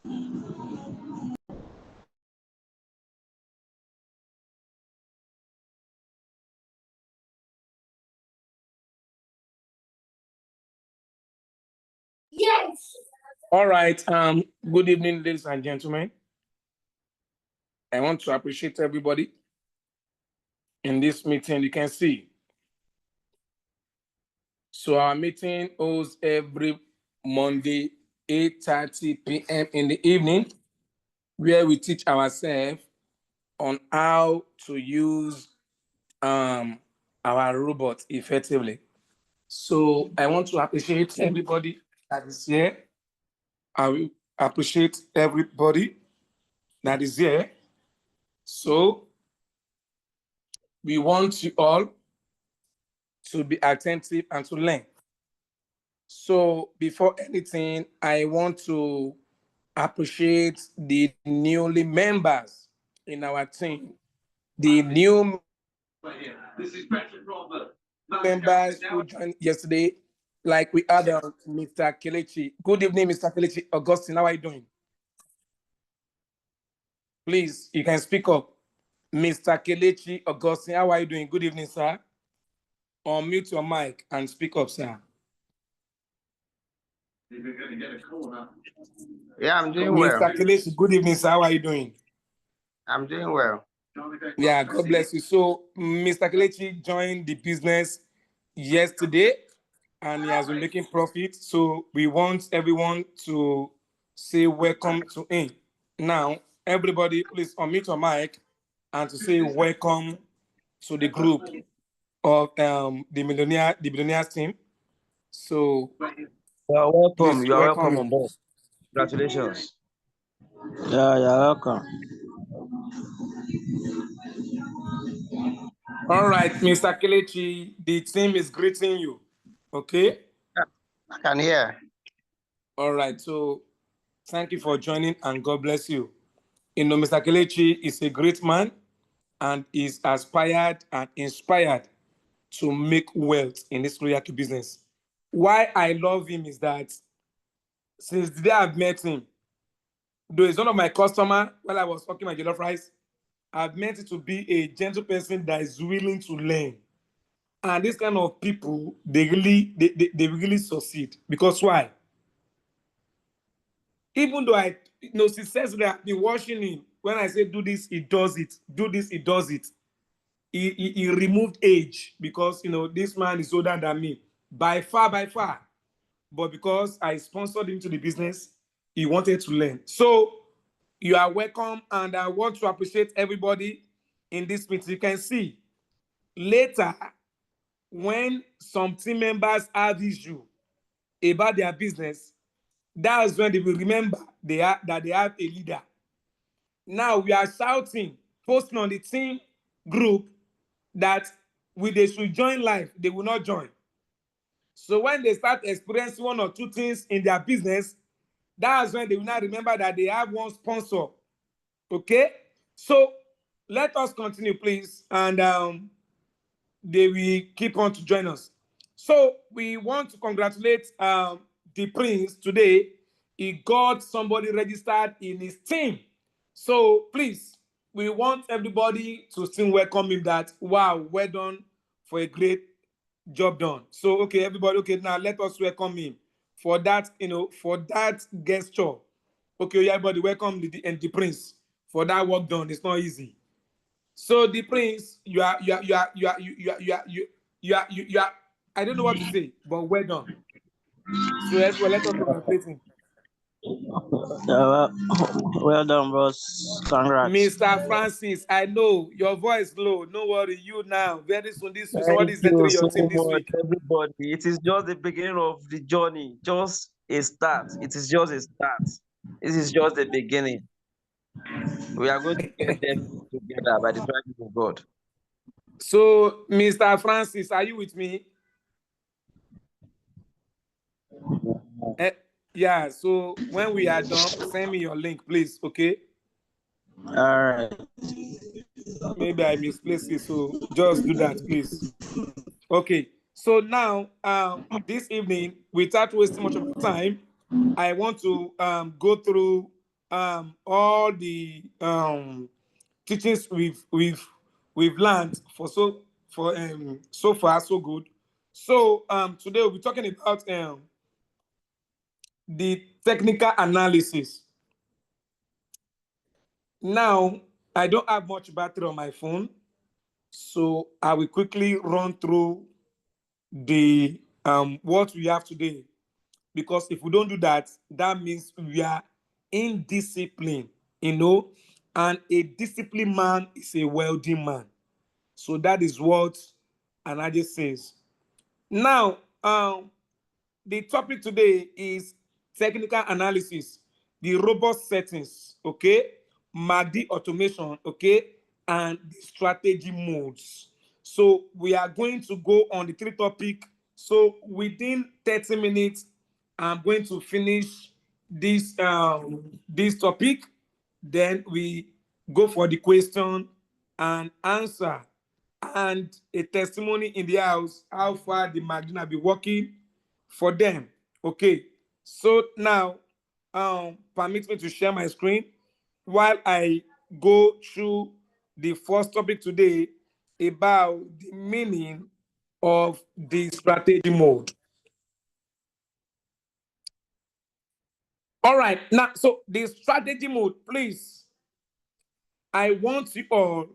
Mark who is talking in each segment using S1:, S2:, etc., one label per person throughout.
S1: Yes. All right. Good evening, ladies and gentlemen. I want to appreciate everybody in this meeting. You can see. So our meeting holds every Monday, 8:30 p.m. in the evening, where we teach ourselves on how to use our robot effectively. So I want to appreciate everybody that is here. I will appreciate everybody that is here. So we want you all to be attentive and to learn. So before anything, I want to appreciate the newly members in our team, the new members who joined yesterday, like we had Mr. Kelechi. Good evening, Mr. Kelechi. Augustine, how are you doing? Please, you can speak up. Mr. Kelechi Augustine, how are you doing? Good evening, sir. Unmute your mic and speak up, sir.
S2: Yeah, I'm doing well.
S1: Mr. Kelechi, good evening, sir. How are you doing?
S2: I'm doing well.
S1: Yeah, God bless you. So, Mr. Kelechi joined the business yesterday and he has been making profit. So, we want everyone to say welcome to him. Now, everybody, please unmute your mic and to say welcome to the group of the billionaires team. So,
S2: you're welcome.
S1: Please,
S2: you're welcome
S1: him.
S2: on board. Congratulations.
S3: Yeah, you're welcome.
S1: All right, Mr. Kelechi, the team is greeting you. Okay?
S2: I can hear.
S1: All right, so thank you for joining and God bless you. You know, Mr. Kelechi is a great man and is aspired and inspired to make wealth in this Royalq business. Why I love him is that since the day I've met him, though he's one of my customers while I was talking my jollof rice, I've meant it to be a gentle person that is willing to learn. And this kind of people, they really succeed. Because why? Even though successfully I've been watching him, when I say do this, he does it. Do this, he does it. He removed age because, this man is older than me. By far. But because I sponsored him to the business, he wanted to learn. So you are welcome, and I want to appreciate everybody in this meeting. You can see later when some team members have issue about their business, that's when they will remember that they have a leader. Now we are shouting, posting on the team group that they should join live, they will not join. So when they start experiencing one or two things in their business, that's when they will not remember that they have one sponsor. Okay? So let us continue, please. And they will keep on to join us. So we want to congratulate the Prince today. He got somebody registered in his team. So please, we want everybody to still welcome him that, wow, well done for a great job done. So, okay, everybody, okay, now let us welcome him for that, for that gesture. Okay, everybody, welcome the Prince for that work done. It's not easy. So the Prince, you are, I don't know what to say, but well done. So let us congratulate him.
S3: Well done, boss. Congrats.
S1: Mr. Francis, I know your voice low. No worry, you now. Very soon this week, somebody is
S2: Thank you
S1: entering your
S2: so
S1: team this
S2: much,
S1: week.
S2: everybody. It is just the beginning of the journey, just a start. It is just a start. This is just the beginning. We are going to get there together by the grace of God.
S1: So, Mr. Francis, are you with me? Yeah, so when we are done, send me your link, please, okay?
S3: All right.
S1: Maybe I misplaced it, so just do that, please. Okay, so now, this evening, without wasting much of time, I want to go through all the teachings we've learned for so far so good. So today we'll be talking about the technical analysis. Now, I don't have much battery on my phone, so I will quickly run through the what we have today. Because if we don't do that, that means we are indisciplined, and a disciplined man is a wealthy man. So that is what Anaje says. Now, the topic today is technical analysis, the robust settings, okay, MACD automation, okay, and the strategy modes. So we are going to go on the three topic. So within 30 minutes, I'm going to finish this topic. Then we go for the question and answer and a testimony in the house how far the Magdalena be working for them. Okay, so now permit me to share my screen while I go through the first topic today about the meaning of the strategy mode. All right, now so the strategy mode, please, I want you all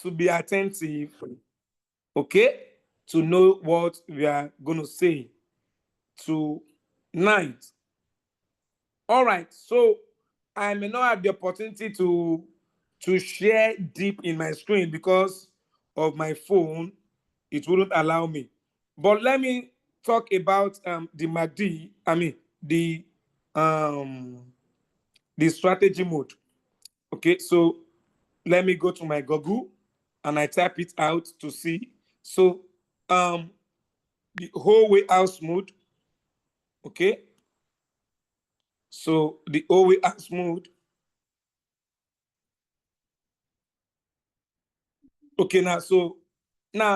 S1: to be attentive, okay, to know what we are going to say tonight. All right, so I may not have the opportunity to share deep in my screen because of my phone. It wouldn't allow me. But let me talk about the MACD. I mean um, the strategy mode. Okay, so let me go to my Google and I type it out to see. So the whole way house mode. Okay, so the whole way house mode. Okay, now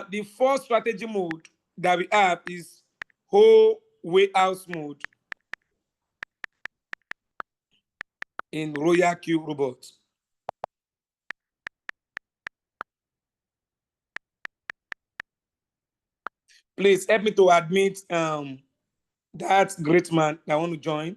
S1: the first strategy mode that we have is whole way house mode in Royalq robot. Please help me to admit that great man that want to join.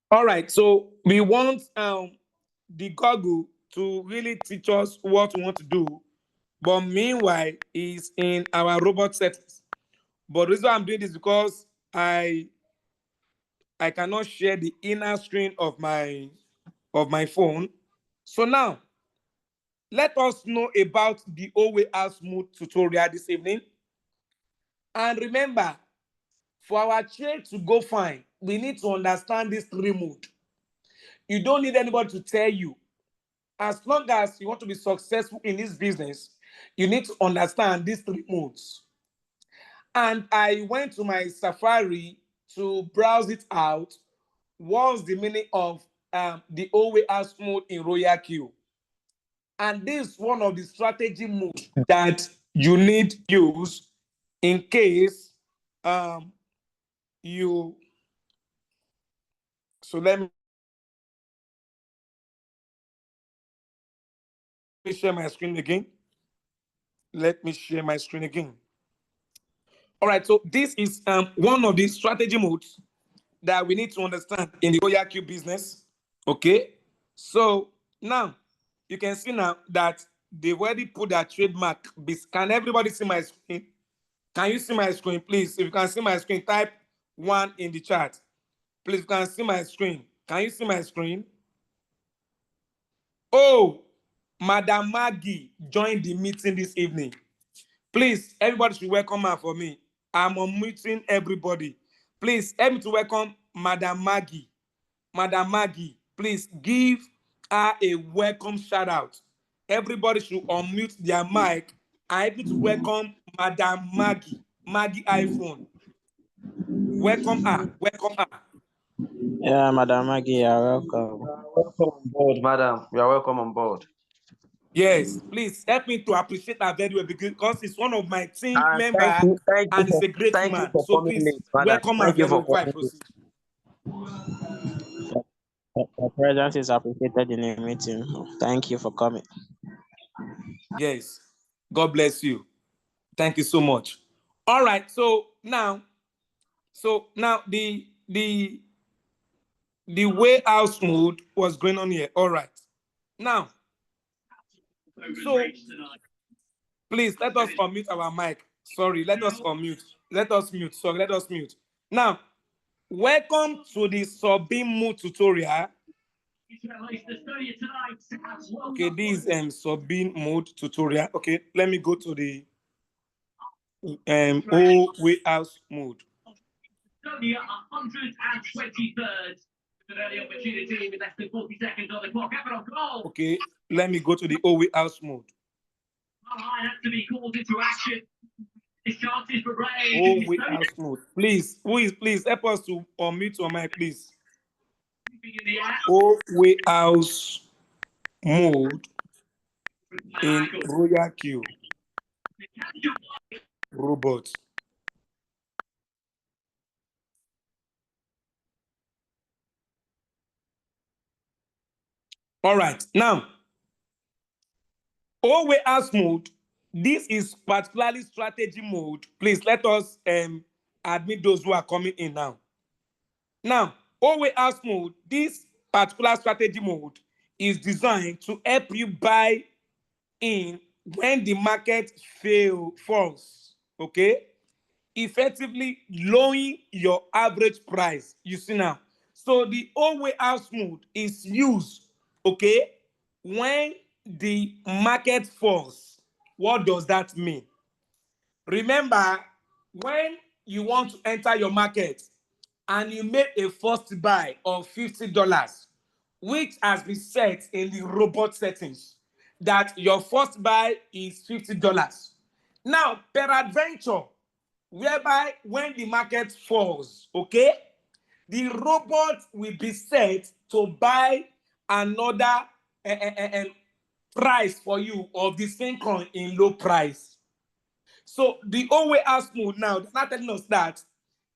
S1: All right, so we want the Google to really teach us what we want to do, but meanwhile is in our robot settings. But the reason I'm doing this because I cannot share the inner screen of my phone. So now let us know about the OWA Smooth tutorial this evening. And remember, for our trade to go fine, we need to understand this three mode. You don't need anybody to tell you. As long as you want to be successful in this business, you need to understand these three modes. And I went to my Safari to browse it out. What's the meaning of the OWA mode in Royalq? And this is one of the strategy moves that you need to use in case you. So let me share my screen again. Let me share my screen again. All right, so this is one of the strategy modes that we need to understand in the Royalq business. Okay, so now you can see now that they've already put their trademark. Can everybody see my screen? Can you see my screen, please? If you can see my screen, type 1 in the chat. Please, you can see my screen. Can you see my screen? Oh, Madam Maggie joined the meeting this evening. Please, everybody should welcome her for me. I'm unmuting everybody. Please help me to welcome Madam Maggie. Madam Maggie, please give her a welcome shout out. Everybody should unmute their mic and able to welcome Madam Maggie, Maggie iPhone. Welcome her, welcome her.
S3: Yeah, Madam Maggie, you're welcome.
S2: Welcome on board, madam. You are welcome on board.
S1: Yes, please help me to appreciate her very well because it's one of my team
S2: And
S1: member
S2: thank you
S1: and he's a great
S2: thank you
S1: man.
S2: for
S1: So
S2: coming
S1: please
S2: late, madam.
S1: welcome her
S2: Thank you
S1: very
S2: for
S1: well before I
S2: coming late.
S1: proceed.
S3: Your presence is appreciated in the meeting. Thank you for coming.
S1: Yes, God bless you. Thank you so much. All right, so now the way house mood was going on here. All right, now so please let us unmute our mic. Sorry, let us unmute. Let us mute. Sorry, let us mute. Now, welcome to the Subin mood tutorial. Okay, this is Subin mode tutorial. Okay, let me go to the whole way house mode.
S4: Estonia 123rd. An early opportunity with less than 40 seconds on the clock. Capital goal.
S1: Okay, let me go to the whole way house mode.
S4: Had to be called into action. His chances were raised.
S1: Whole way house mode. Please, please help us to unmute your mic, please. Whole way house mode in Royalq robot. All right, now whole way house mode. This is particularly strategy mode. Please let us admit those who are coming in now. Now, whole way house mode. This particular strategy mode is designed to help you buy in when the market falls. Okay, effectively lowering your average price. You see now. So the whole way house mode is used, okay, when the market falls. What does that mean? Remember, when you want to enter your market and you make a first buy of $50, which has been set in the robot settings, that your first buy is $50. Now, peradventure, whereby when the market falls, okay, the robot will be set to buy another price for you of the same coin in low price. So the whole way house mode now, they're not telling us that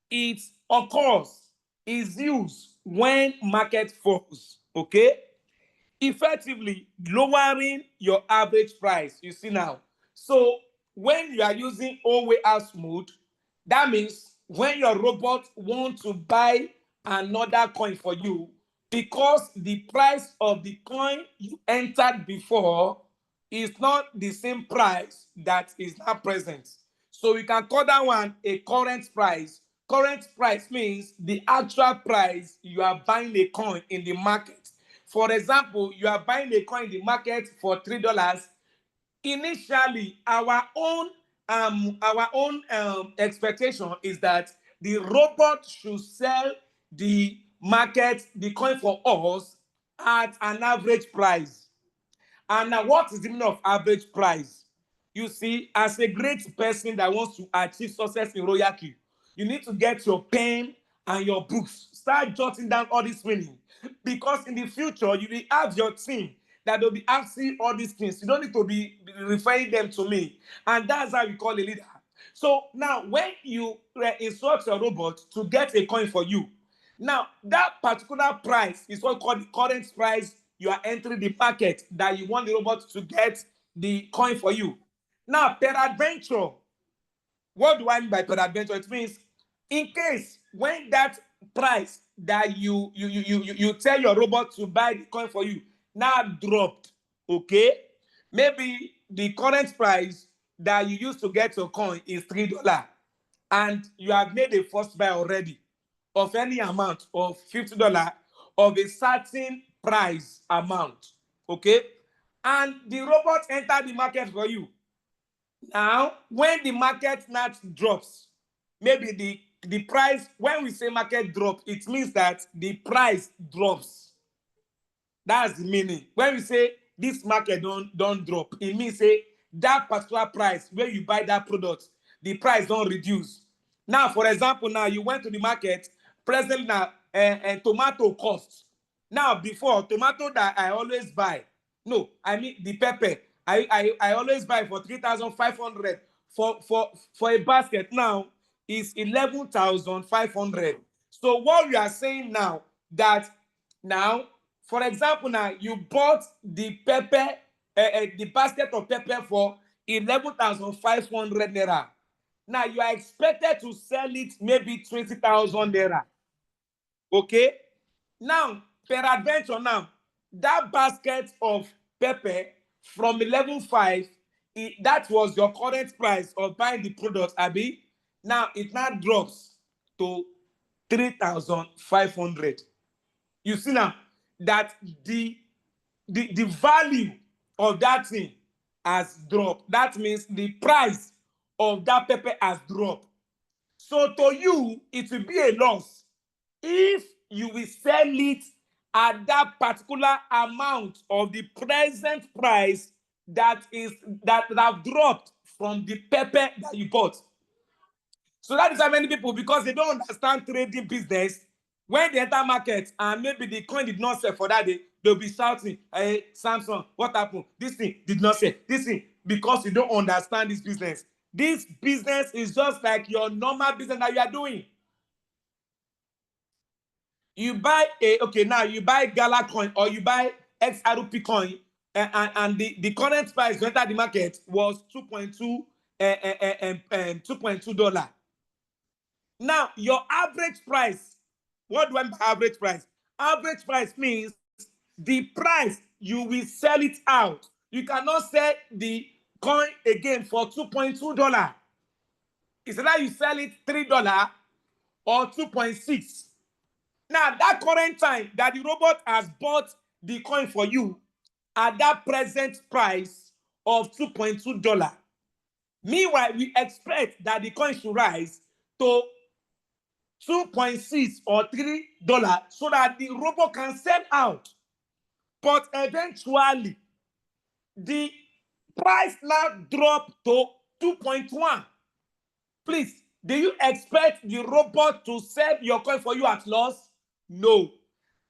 S1: it occurs, is used when market falls, okay? Effectively lowering your average price. You see now. So when you are using whole way house mode, that means when your robot wants to buy another coin for you, because the price of the coin you entered before is not the same price that is now present. So we can call that one a current price. Current price means the actual price you are buying a coin in the market. For example, you are buying a coin in the market for $3. Initially, our own expectation is that the robot should sell the coin for us at an average price. And now, what is the meaning of average price? You see, as a great person that wants to achieve success in Royalq, you need to get your pen and your books. Start jotting down all this meaning. Because in the future, you will have your team that will be asking all these things. You don't need to be referring them to me. And that's how we call a leader. So now, when you instruct your robot to get a coin for you, now, that particular price is what called the current price you are entering the market that you want the robot to get the coin for you. Now, peradventure, what do I mean by peradventure? It means in case when that price that you tell your robot to buy the coin for you now dropped, okay? Maybe the current price that you used to get your coin is $3, and you have made a first buy already of any amount of $50 of a certain price amount, okay? And the robot entered the market for you. Now, when the market now drops, maybe the the price, when we say market drop, it means that the price drops. That's the meaning. When we say this market don't drop, it means say that particular price where you buy that product, the price don't reduce. Now, for example, now you went to the market, presently now, tomato costs. Now, before, tomato that I always buy, no, I mean the pepper, I always buy for 3,500 for a basket now is 11,500. So what we are saying now that now, for example, now you bought the pepper, the basket of pepper for 11,500 naira. Now you are expected to sell it maybe 20,000 naira. Okay? Now, peradventure now, that basket of pepper from 11,500, that was your current price of buying the product, Abi. Now it now drops to 3,500. You see now that the value of that thing has dropped. That means the price of that pepper has dropped. So to you, it will be a loss if you will sell it at that particular amount of the present price that have dropped from the pepper that you bought. So that is how many people, because they don't understand trading business, when they enter market and maybe the coin did not sell for that day, they'll be shouting, hey, Samson, what happened? This thing did not sell. This thing, because you don't understand this business. This business is just like your normal business that you are doing. You buy now you buy Gala coin or you buy XRP coin, and the current price to enter the market was $2.2. Now, your average price, what do I mean by average price? Average price means the price you will sell it out. You cannot sell the coin again for $2.2. It's either you sell it $3 or 2.6. Now, that current time that the robot has bought the coin for you at that present price of $2.2. Meanwhile, we expect that the coin should rise to 2.6 or $3 so that the robot can sell out. But eventually, the price now dropped to 2.1. Please, do you expect the robot to sell your coin for you at loss? No.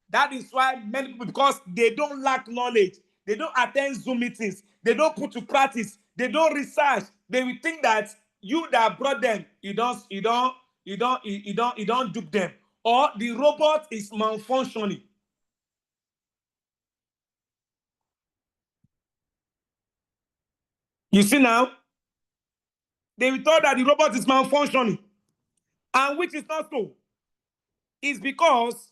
S1: That is why many people, because they don't lack knowledge, they don't attend Zoom meetings, they don't put to practice, they don't research. They will think that you that brought them, you don't dupe them, or the robot is malfunctioning. You see now, they will thought that the robot is malfunctioning, and which is not so. It's because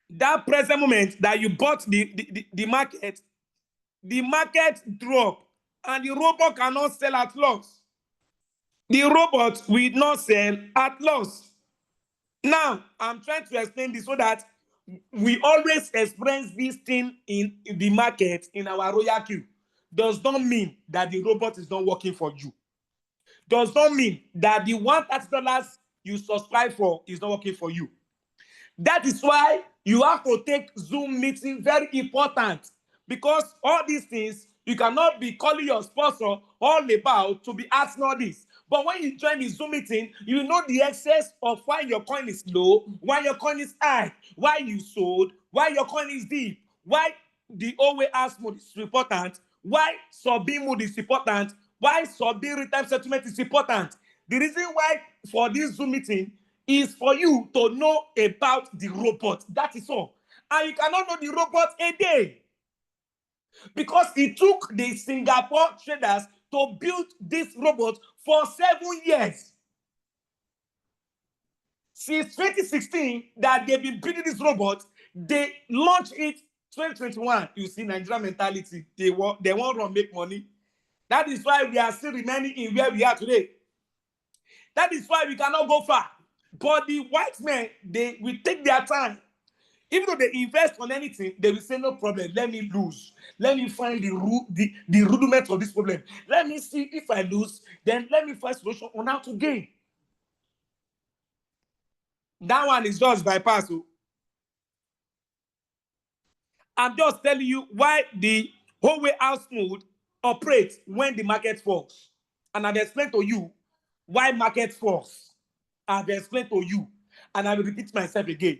S1: that present moment that you bought the market drop, and the robot cannot sell at loss. The robot will not sell at loss. Now, I'm trying to explain this so that we always experience this thing in the market, in our Royalq. Does not mean that the robot is not working for you. Does not mean that the $130 you subscribe for is not working for you. That is why you have to take Zoom meeting, very important, because all these things, you cannot be calling your sponsor all about to be asking all this. But when you join the Zoom meeting, you know the excess of why your coin is low, why your coin is high, why you sold, why your coin is deep, why the OAS mode is important, why sub-B mode is important, why sub-B real-time settlement is important. The reason why for this Zoom meeting is for you to know about the robot. That is all. And you cannot know the robot a day. Because it took the Singapore traders to build this robot for 7 years. Since 2016 that they've been building this robot, they launched it 2021. You see, Nigerian mentality. They want to make money. That is why we are still remaining in where we are today. That is why we cannot go far. But the white men, they will take their time. Even though they invest on anything, they will say, no problem, let me lose. Let me find the rudiment of this problem. Let me see if I lose, then let me find solution on how to gain. That one is just bypass. Oh. I'm just telling you why the whole way out smooth operates when the market falls. And I've explained to you why market falls. I've explained to you, and I will repeat myself again.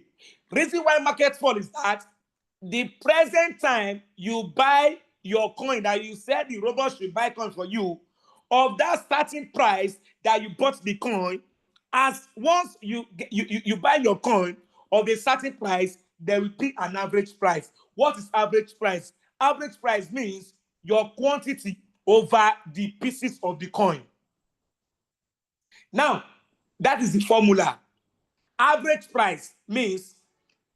S1: Reason why market fall is that the present time you buy your coin that you said the robot should buy coin for you, of that starting price that you bought the coin, as once you buy your coin of a certain price, there will be an average price. What is average price? Average price means your quantity over the pieces of the coin. Now, that is the formula. Average price means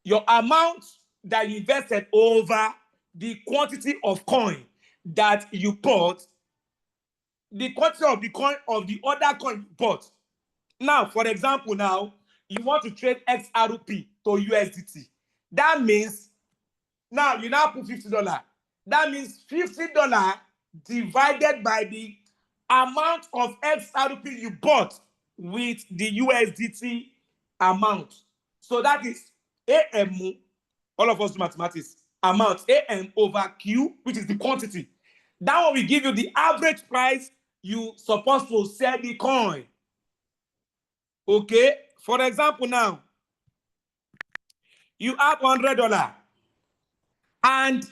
S1: your amount that you invested over the quantity of coin that you bought, the quantity of the coin of the other coin you bought. Now, for example, now you want to trade XRP to USDT. That means now you now put $50. That means $50 divided by the amount of XRP you bought with the USDT amount. So that is AM, all of us do mathematics, amount AM over Q, which is the quantity. That one will give you the average price you supposed to sell the coin. Okay, for example, now you have $100, and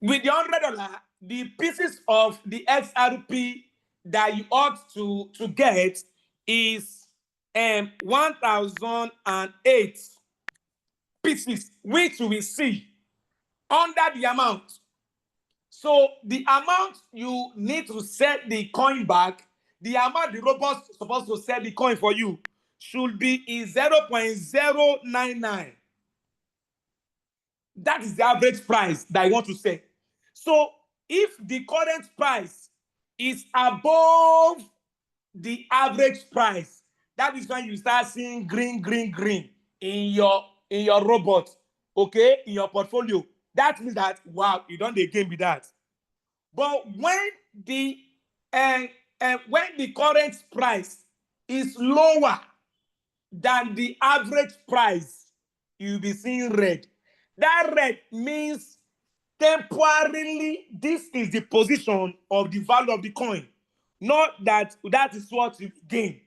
S1: with the $100, the pieces of the XRP that you ought to get is 1,008 pieces, which you will see under the amount. So the amount you need to set the coin back, the amount the robot is supposed to sell the coin for you, should be 0.099. That is the average price that you want to set. So if the current price is above the average price, that is when you start seeing green in your robot, okay, in your portfolio. That means that, wow, you don't gain with that. But when the current price is lower than the average price, you'll be seeing red. That red means temporarily this is the position of the value of the coin, not that that is what you gain.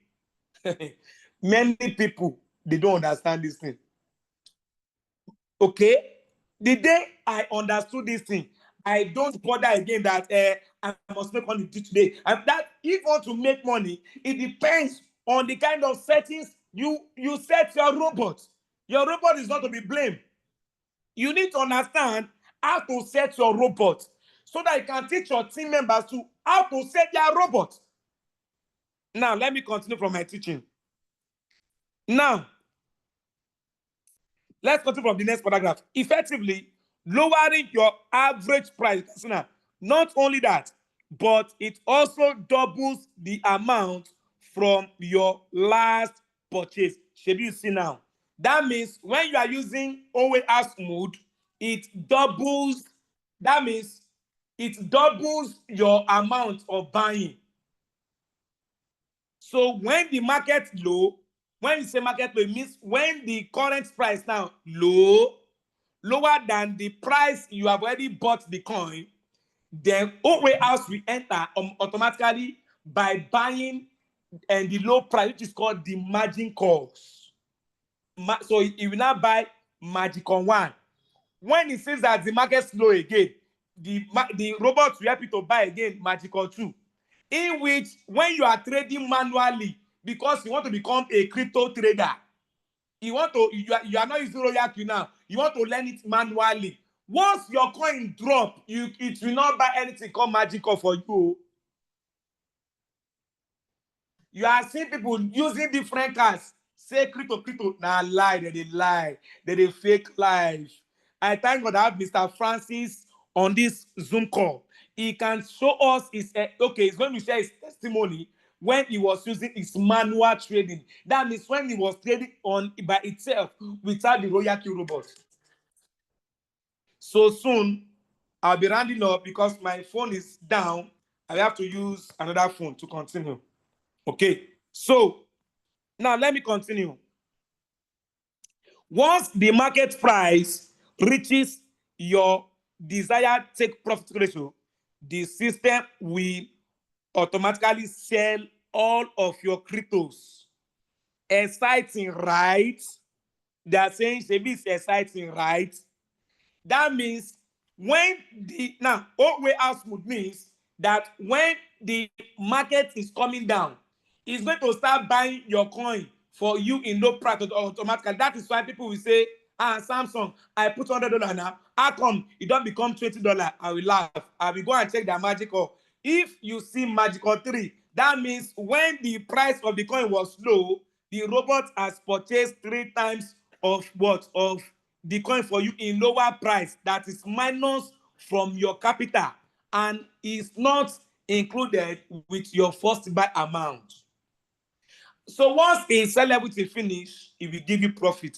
S1: Many people, they don't understand this thing. Okay, the day I understood this thing, I don't bother again that I must make money today. And that if you want to make money, it depends on the kind of settings you set your robot. Your robot is not to be blamed. You need to understand how to set your robot so that you can teach your team members to how to set their robot. Now, let me continue from my teaching. Now, let's continue from the next paragraph. Effectively, lowering your average price. Not only that, but it also doubles the amount from your last purchase. Should you see now? That means when you are using OAS mode, it doubles. That means it doubles your amount of buying. So when the market low, when you say market low, it means when the current price now lower than the price you have already bought the coin, then OWA house will enter automatically by buying and the low price, which is called the margin calls. So you will now buy magic on one. When it says that the market's low again, the robots will help you to buy again magic on two. In which, when you are trading manually, because you want to become a crypto trader, you are not using Royalq now. You want to learn it manually. Once your coin drop, it will not buy anything called magical for you. You are seeing people using different cards. Say crypto. Nah, lie. They lie. They fake life. I thank God I have Mr. Francis on this Zoom call. He can show us his, he's going to share his testimony when he was using his manual trading. That means when he was trading by itself without the Royalq robot. So soon, I'll be rounding up because my phone is down. I have to use another phone to continue. Okay, so now let me continue. Once the market price reaches your desired take profit ratio, the system will automatically sell all of your cryptos. Exciting, right? They are saying Shebi is exciting, right? That means when the now old way out smooth means that when the market is coming down, it's going to start buying your coin for you in low price automatically. That is why people will say, Samsung, I put $100 now. How come it don't become $20? I will laugh. I will go and check their magical. If you see magical 3, that means when the price of the coin was low, the robot has purchased 3 times of what? Of the coin for you in lower price that is minus from your capital and is not included with your first buy amount. So once a celebrity finish, it will give you profit.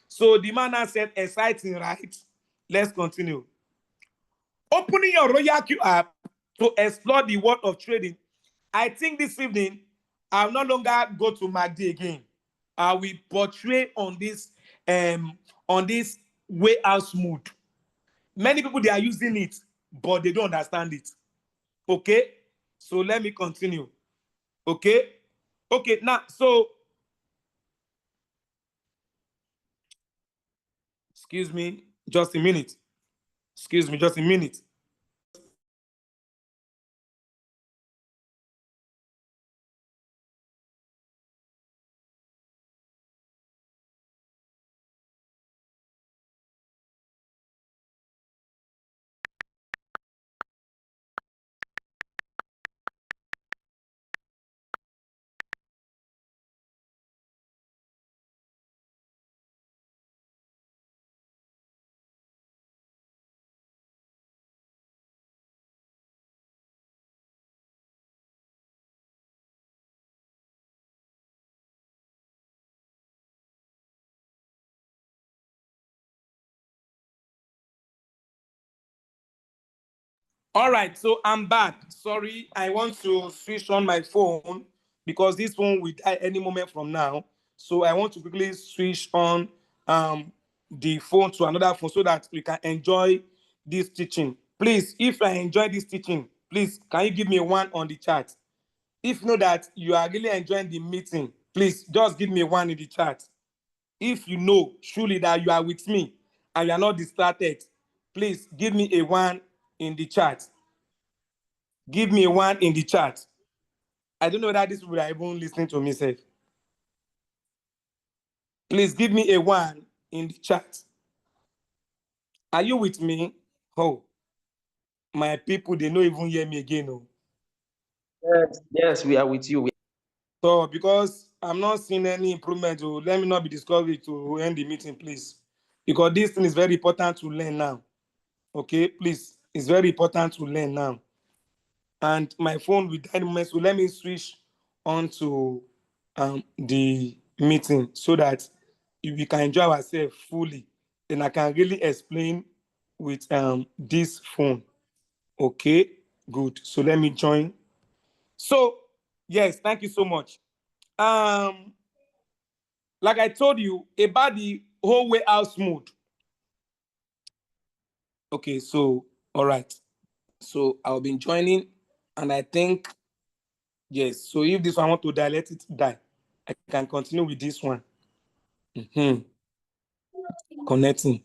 S1: So the man has said, exciting, right? Let's continue. Opening your Royalq app to explore the world of trading. I think this evening, I'll no longer go to MACD again. I will portray on this way out smooth. Many people they are using it, but they don't understand it. Okay, so let me continue. Okay, okay. Now, so excuse me, just a minute. Excuse me, just a minute. All right, so I'm back. Sorry, I want to switch on my phone because this phone will die any moment from now. So I want to quickly switch on the phone to another phone so that we can enjoy this teaching. Please, if I enjoy this teaching, please, can you give me 1 on the chat? If you know that you are really enjoying the meeting, please just give me 1 in the chat. If you know truly that you are with me and you are not distracted, please give me a 1 in the chat. Give me 1 in the chat. I don't know that these people are even listening to me, sir. Please give me a 1 in the chat. Are you with me? Oh, my people, they don't even hear me again. Oh.
S2: Yes, yes, we are with you.
S1: So, because I'm not seeing any improvement, oh, let me not be discouraged to end the meeting, please. Because this thing is very important to learn now. Okay, please. It's very important to learn now. And my phone will die in a moment, so let me switch on to the meeting so that we can enjoy ourselves fully. Then I can really explain with this phone. Okay, good. So let me join. So yes, thank you so much. Like I told you about the whole way out smooth. Okay, so all right. So I'll be joining, and I think yes. So if this one I want to die, let it die. I can continue with this one. Connecting.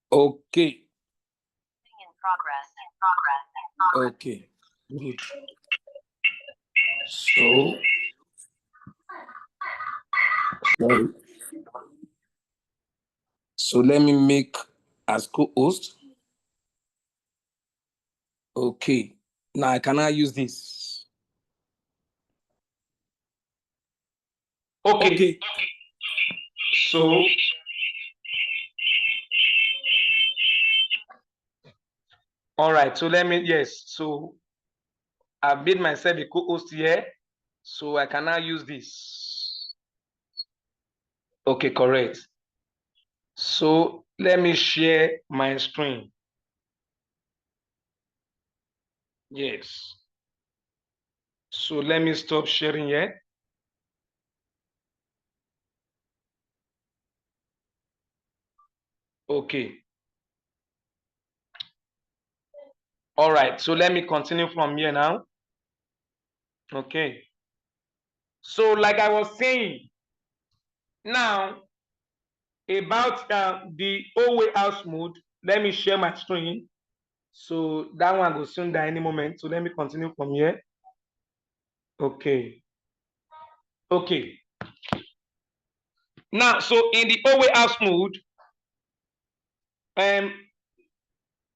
S1: Okay. Okay. Good. So, sorry. So let me make as co-host. Okay. Now I cannot use this. Okay. So all right. So let me yes. So I've made myself a co-host here. So I cannot use this. Okay, correct. So let me share my screen. Yes. So let me stop sharing here. Okay. All right. So let me continue from here now. Okay. So like I was saying, now about the OWay house mode, let me share my screen. So that one will soon die any moment. So let me continue from here. Okay. Okay. Now, so in the OWay house mode,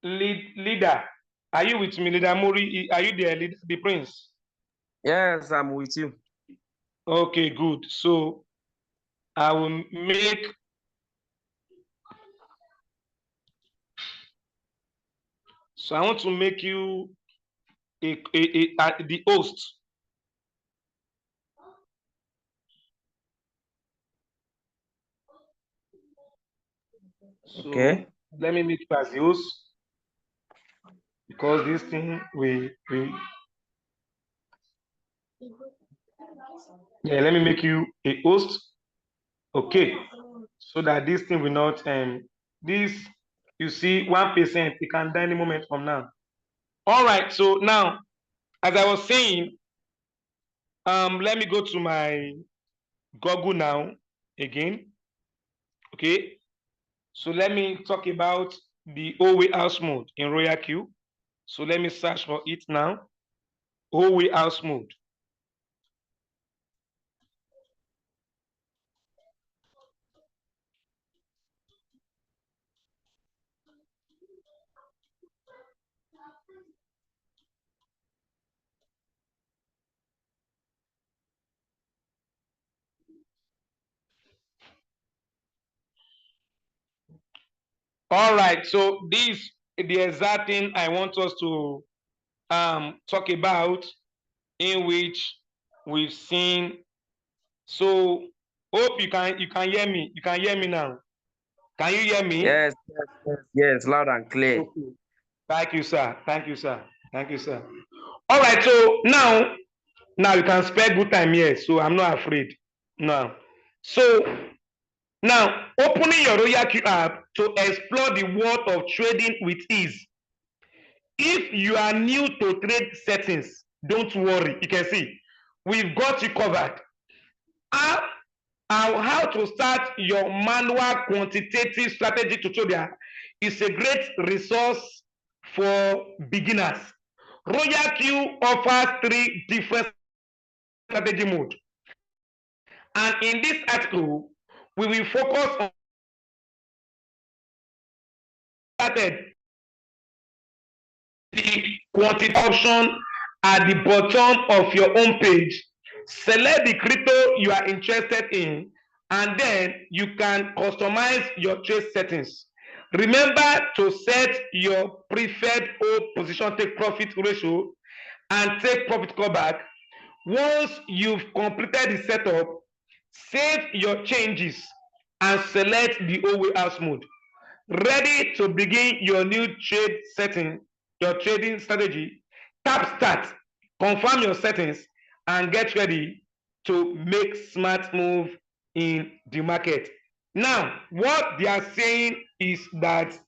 S1: leader, are you with me? Leader Mori, are you there, leader, the prince?
S2: Yes, I'm with you.
S1: Okay, good. So I will make I want to make you the host.
S2: Okay.
S1: So let me make you as the host because this thing yeah, let me make you a host. Okay, so that this thing will not this you see 1% it can die any moment from now. All right, so now as I was saying, let me go to my Google now again. Okay, so let me talk about the OWay house mode in Royalq. So let me search for it now. OWay house mode. All right, so this the exact thing I want us to talk about, in which we've seen. So hope you can hear me. You can hear me now. Can you hear me?
S2: Yes, yes, yes, yes, loud and clear.
S1: Okay. Thank you, sir. Thank you, sir. Thank you, sir. All right. So now you can spare good time here. So I'm not afraid. Now, so now opening your Royalq app to explore the world of trading with ease. If you are new to trade settings, don't worry. You can see we've got you covered. How how to start your manual quantitative strategy tutorial is a great resource for beginners. Royalq offers 3 different strategy modes, and in this article, we will focus on started the quantity option at the bottom of your home page. Select the crypto you are interested in, and then you can customize your trade settings. Remember to set your preferred hold position take profit ratio and take profit callback. Once you've completed the setup, save your changes and select the OWay house mode. Ready to begin your new trade setting, your trading strategy? Tap start, confirm your settings, and get ready to make smart move in the market. Now, what they are saying is that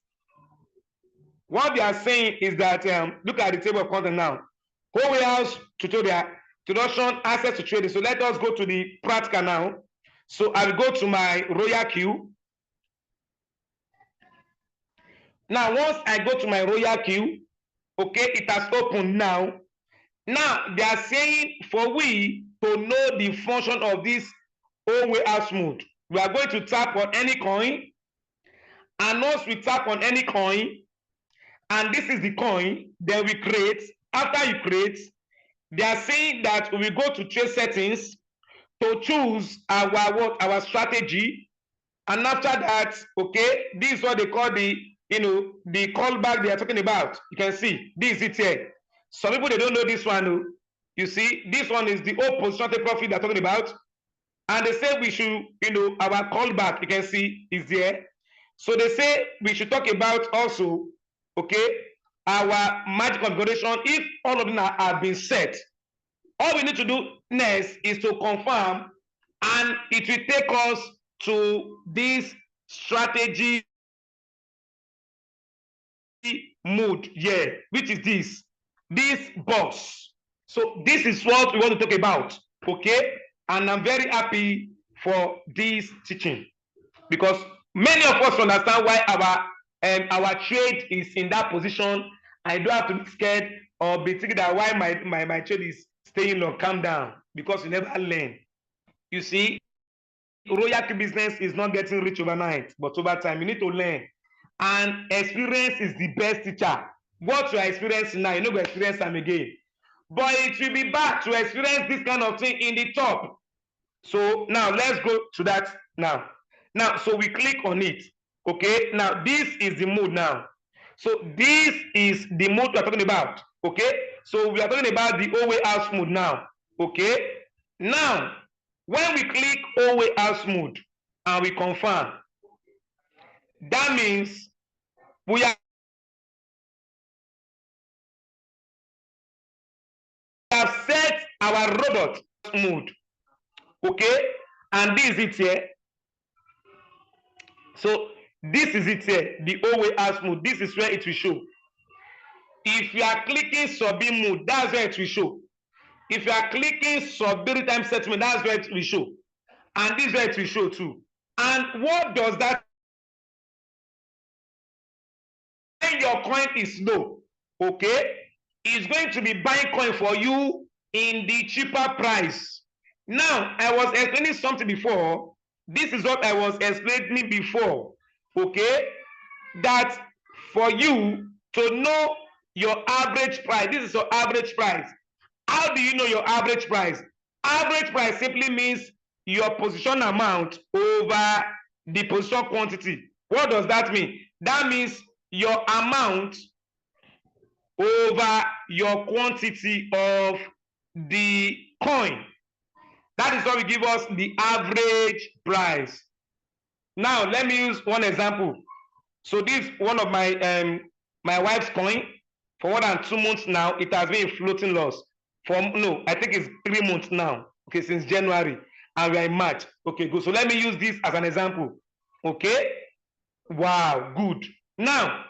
S1: look at the table of content now. OWay house tutorial, introduction, access to trading. So let us go to the practical now. So I will go to my Royalq. Now, once I go to my Royalq, okay, it has opened now. Now, they are saying for we to know the function of this OWay house mode, we are going to tap on any coin. And once we tap on any coin, and this is the coin, then we create. After you create, they are saying that we go to trade settings to choose our strategy. And after that, okay, this is what they call the the callback they are talking about. You can see this is it here. Some people they don't know this one. Oh. You see, this one is the old position take profit they're talking about, and they say we should, our callback. You can see is there. So they say we should talk about also, okay, our magic configuration. If all of them have been set, all we need to do next is to confirm, and it will take us to this strategy
S5: mood here, which is this box. So this is what we want to talk about, okay? And I'm very happy for this teaching because many of us understand why our trade is in that position. I don't have to be scared or be thinking that why my trade is staying low. Calm down, because you never learn. You see, Royalq business is not getting rich overnight, but over time you need to learn. And experience is the best teacher. What you are experiencing now, you no go experience them again. But it will be bad to experience this kind of thing in the top. So now let's go to that now. Now, so we click on it. Okay, now this is the mode now. So this is the mode we are talking about. Okay, so we are talking about the OWA house mode now. Okay, now when we click OWA house mode and we confirm, that means we have set our robot mode. Okay, and this is it here. So this is it here, the OWA house mode. This is where it will show. If you are clicking subin mode, that's where it will show. If you are clicking sub time settlement, that's where it will show. And this is where it will show too. And what does that mean? When your coin is low, okay, it's going to be buying coin for you in the cheaper price. Now, I was explaining something before. This is what I was explaining before, okay, that for you to know your average price, this is your average price. How do you know your average price? Average price simply means your position amount over the position quantity. What does that mean? That means your amount over your quantity of the coin. That is what will give us the average price. Now, let me use one example. So this one of my wife's coin. For more than 2 months now, it has been floating loss. I think it's 3 months now. Okay, since January, and we are in March. Okay, good. So let me use this as an example. Okay, wow, good. Now,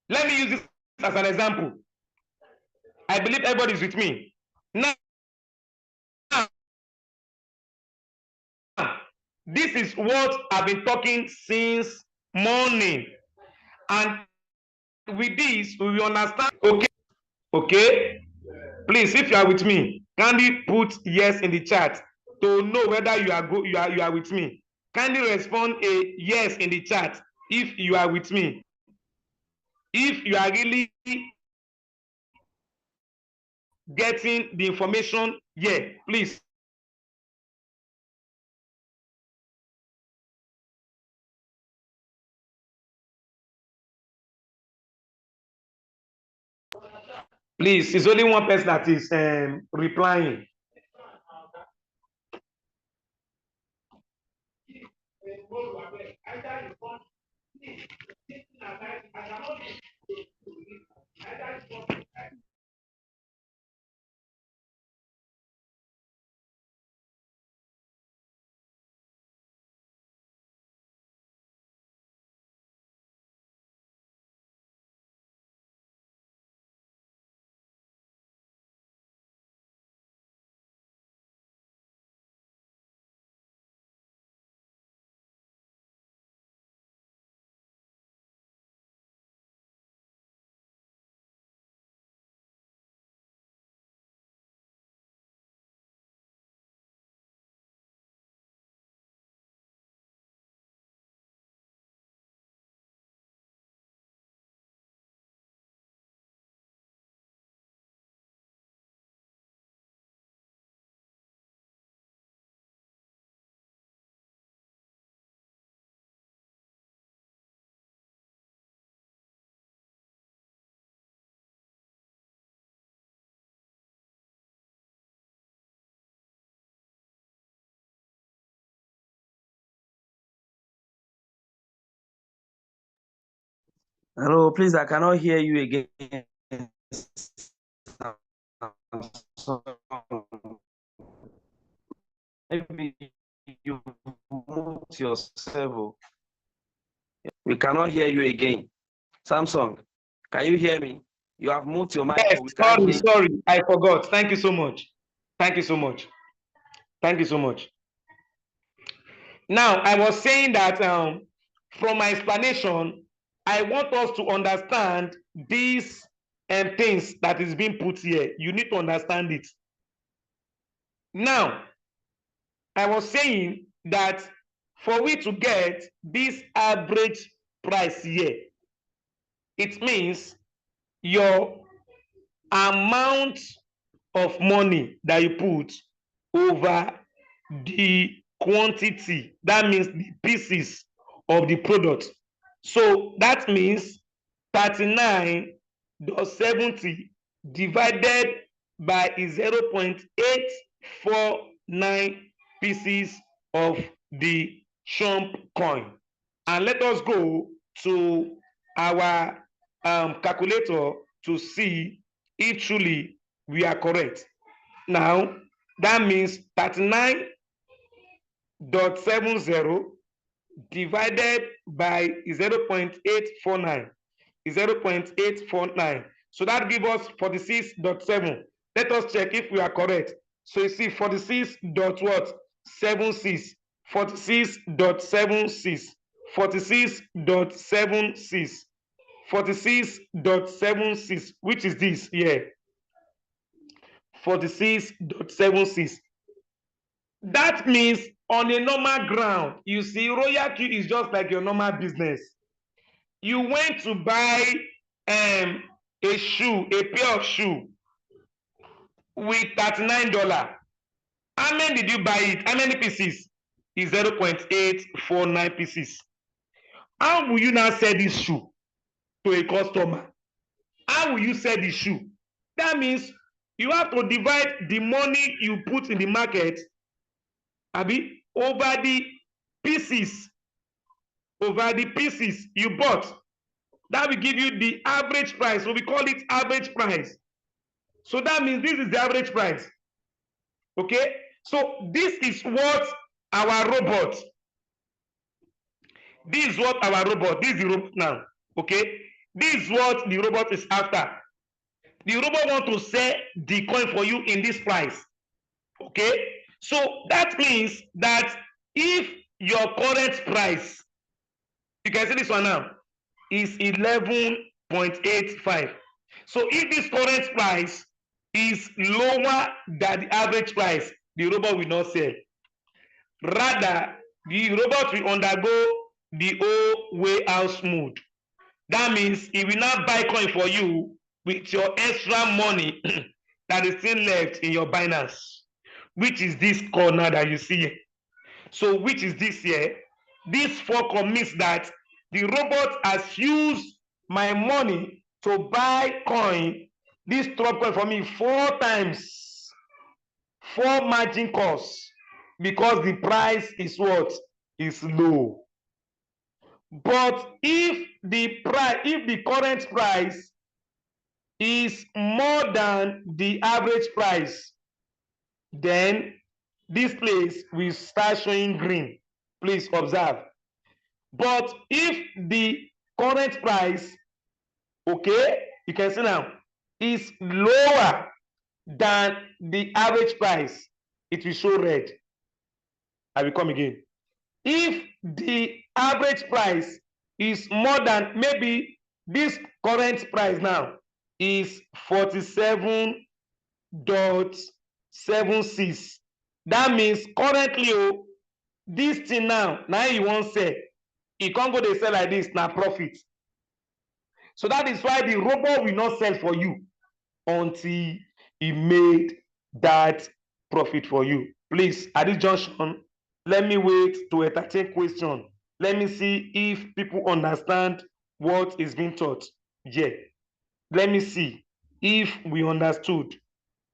S5: let me use this as an example. I believe everybody is with me. Now, this is what I've been talking since morning, and with this we will understand. Okay. Please, if you are with me, kindly put yes in the chat to know whether you are with me. Kindly respond a yes in the chat if you are with me. If you are really getting the information here, please. Please, it's only one person that is replying.
S2: Hello, please, I cannot hear you again. Maybe you mute yourself. We cannot hear you again. Samsung, can you hear me? You have moved your mic,
S5: Yes,
S2: but we can't hear you.
S5: sorry, I forgot. Thank you so much. Thank you so much. Thank you so much. Now, I was saying that from my explanation, I want us to understand these things that is being put here. You need to understand it. Now, I was saying that for we to get this average price here, it means your amount of money that you put over the quantity, that means the pieces of the product. So that means 39.70 divided by 0.849 pieces of the chump coin. And let us go to our calculator to see if truly we are correct. Now, that means 39.70 divided by 0.849 is 0.849. So that gives us 46.7. Let us check if we are correct. So you see 46 dot what? 76. 46.76. 46.76. 46.76. Which is this here? 46.76. That means on a normal ground, you see, Royalq is just like your normal business. You went to buy a shoe, a pair of shoe with $39. How many did you buy it? How many pieces? Is 0.849 pieces. How will you now sell this shoe to a customer? How will you sell the shoe? That means you have to divide the money you put in the market over the pieces you bought. That will give you the average price. So we call it average price. So that means this is the average price. Okay, so this is what our robot, this is the robot now. Okay, this is what the robot is after. The robot want to sell the coin for you in this price. Okay, so that means that if your current price, you can see this one now, is 11.85. So if this current price is lower than the average price, the robot will not sell. Rather, the robot will undergo the whole warehouse mode. That means it will not buy coin for you with your extra money that is still left in your Binance, which is this corner that you see here. So which is this here? This four means that the robot has used my money to buy coin, this drop coin for me 4 times, 4 margin costs, because the price is what? Is low. But if the current price is more than the average price, then this place will start showing green. Please observe. But if the current price, okay, you can see now, is lower than the average price, it will show red. I will come again. If the average price is more than, maybe this current price now is 47.76. That means currently, this thing now you won't sell. You can't go dey sell like this, na profit. So that is why the robot will not sell for you until he made that profit for you. Please, at this junction, let me wait to entertain question. Let me see if people understand what is being taught. Yeah. Let me see if we understood.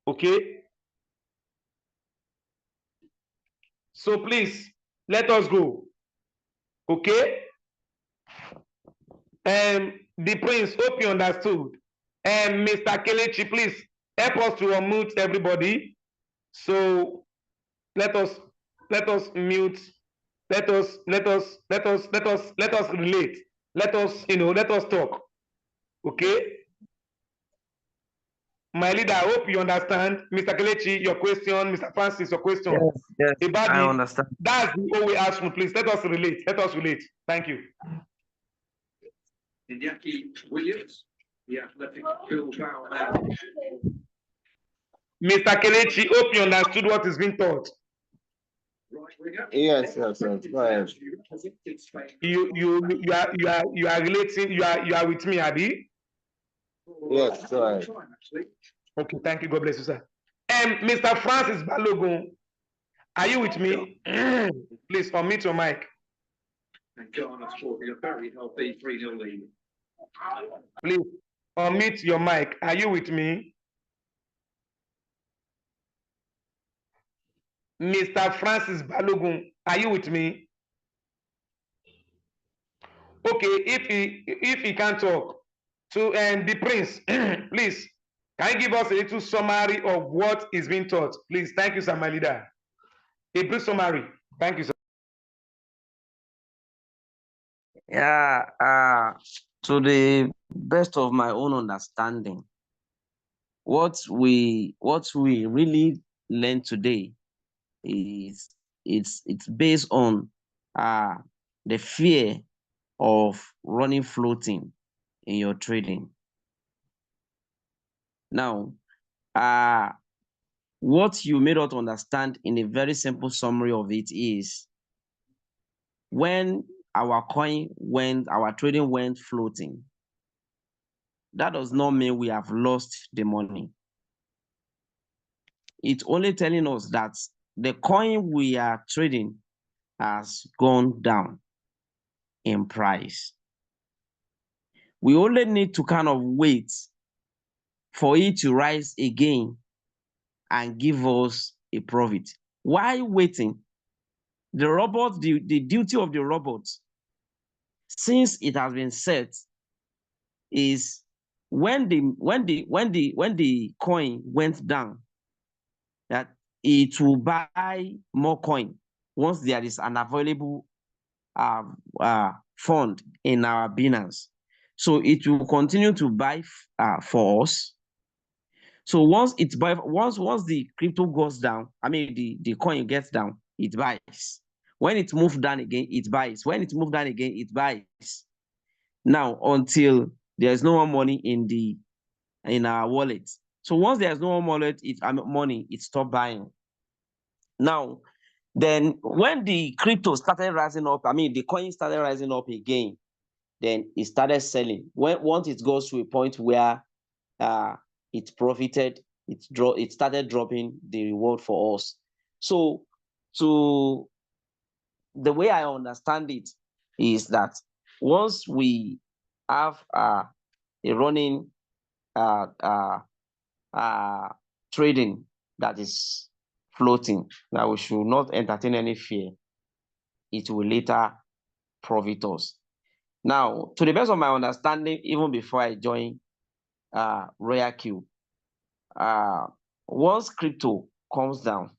S5: Okay. So please, let us go. Okay. The prince, hope you understood. Mr. Kelechi, please help us to unmute everybody. So let us mute. Let us relate. Let us talk. Okay. My leader, I hope you understand. Mr. Kelechi, your question. Mr. Francis, your question.
S2: Yes, yes,
S5: About
S2: I
S5: the,
S2: understand.
S5: that's the whole way action. Please let us relate. Let us relate. Thank you.
S4: Iñaki Williams, the athletic Bilbao man.
S5: Mr. Kelechi, hope you understood what is being taught.
S4: Right winger.
S6: Yes. Go ahead.
S5: You are relating. You are with me, Abi.
S6: Yes, go ahead.
S5: Okay, thank you. God bless you, sir. Mr. Francis Balogun, are you with me? Please unmute your mic.
S4: And Ghana scoring a very healthy 3-0 lead.
S5: Please unmute your mic. Are you with me? Mr. Francis Balogun, are you with me? Okay, if he can't talk, to the prince, please, can you give us a little summary of what is being taught? Please, thank you, sir, my leader. A brief summary. Thank you, sir.
S2: Yeah, to the best of my own understanding, what we really learn today is it's based on the fear of running floating in your trading. Now, what you may not understand in a very simple summary of it is when our trading went floating, that does not mean we have lost the money. It's only telling us that the coin we are trading has gone down in price. We only need to kind of wait for it to rise again and give us a profit. While waiting, the duty of the robot, since it has been set, is when the coin went down, that it will buy more coin once there is an available fund in our Binance. So it will continue to buy for us. So once the crypto goes down, I mean the coin gets down, it buys. When it moves down again, it buys. When it moves down again, it buys. Now until there's no more money in our wallet. So once there's no more money, it stopped buying. Now, then when the crypto started rising up, I mean the coin started rising up again, then it started selling. Once it goes to a point where it profited, it started dropping the reward for us. So the way I understand it is that once we have a running trading that is floating, that we should not entertain any fear. It will later profit us. Now, to the best of my understanding, even before I joined Royalq, once crypto comes down,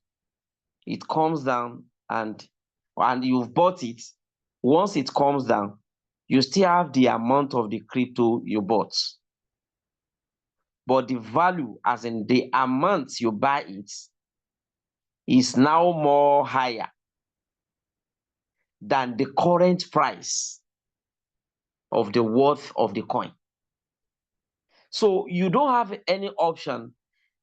S2: it comes down and you've bought it. Once it comes down, you still have the amount of the crypto you bought. But the value, as in the amount you buy it, is now more higher than the current price of the worth of the coin. So you don't have any option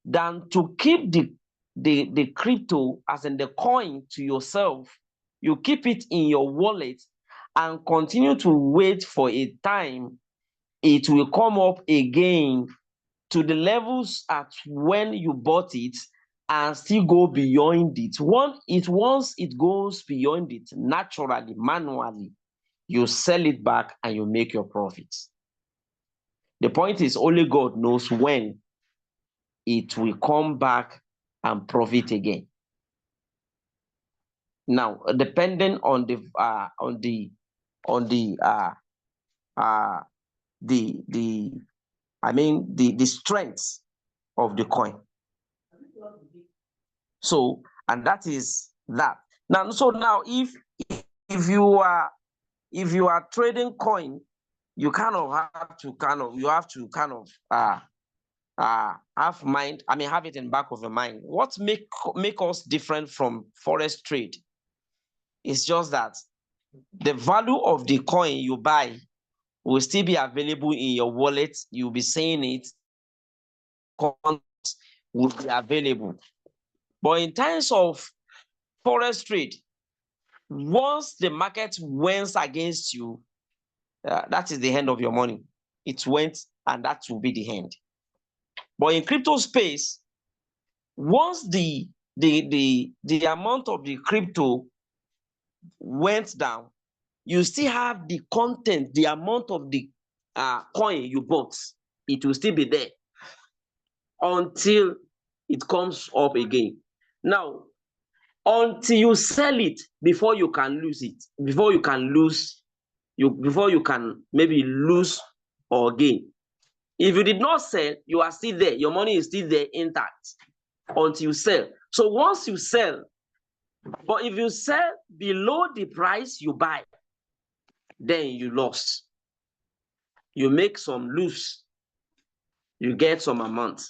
S2: than to keep the crypto, as in the coin, to yourself. You keep it in your wallet and continue to wait for a time it will come up again to the levels at when you bought it and still go beyond it. Once it goes beyond it, naturally, manually, you sell it back and you make your profits. The point is only God knows when it will come back and profit again. Now, depending on the strength of the coin. So, and that is that. Now, so now if you are trading coin, you kind of have to have mind. I mean, have it in the back of your mind. What make us different from forex trade is just that the value of the coin you buy will still be available in your wallet. You'll be seeing it. Coins will be available. But in terms of forex trade, once the market went against you, that is the end of your money. It went, and that will be the end. But in crypto space, once the amount of the crypto went down, you still have the content, the amount of the coin you bought. It will still be there until it comes up again. Now, until you sell it before you can lose it, before you can maybe lose or gain. If you did not sell, you are still there. Your money is still there intact until you sell. So once you sell, but if you sell below the price you buy, then you lost. You make some lose. You get some amount.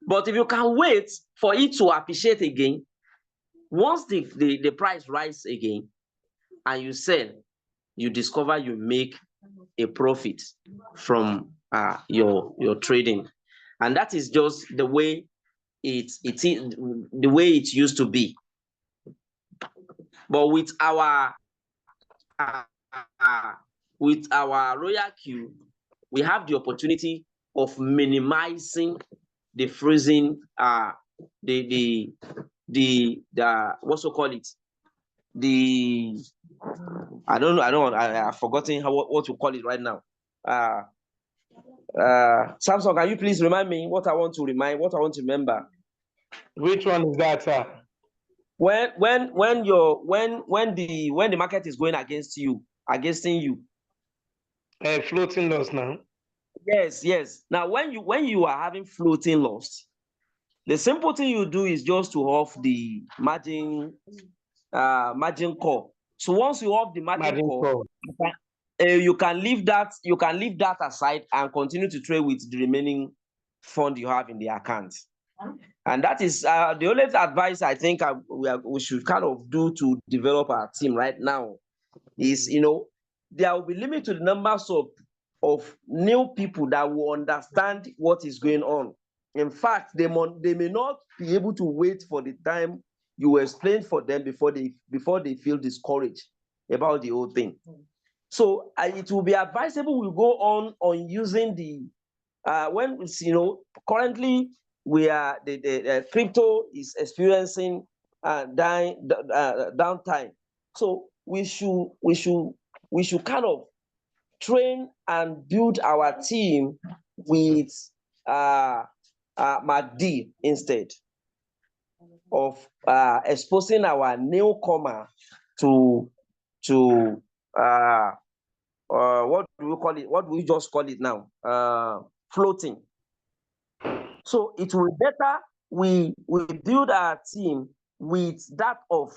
S2: But if you can wait for it to appreciate again, once the price rise again and you sell, you discover you make a profit from your trading. And that is just the way the way it used to be. But with our Royalq, we have the opportunity of minimizing the freezing, the what's to call it, I've forgotten what to call it right now. Samson, can you please remind me what I want to remember?
S5: Which one is that, sir?
S2: When the market is going against you.
S5: Floating loss now.
S2: Yes. Now, when you are having floating loss, the simple thing you do is just to off the margin call. So once you off the margin call, you can leave that aside and continue to trade with the remaining fund you have in the account. And that is the only advice I think we should kind of do to develop our team right now is, there will be limit to the numbers of new people that will understand what is going on. In fact, they may not be able to wait for the time you explain for them before they feel discouraged about the whole thing. So it will be advisable we go on using the when currently we are the crypto is experiencing downtime. So we should kind of train and build our team with MACD instead of exposing our newcomer to what do we call it? What do we just call it now? Floating. So it will be better we build our team with that of.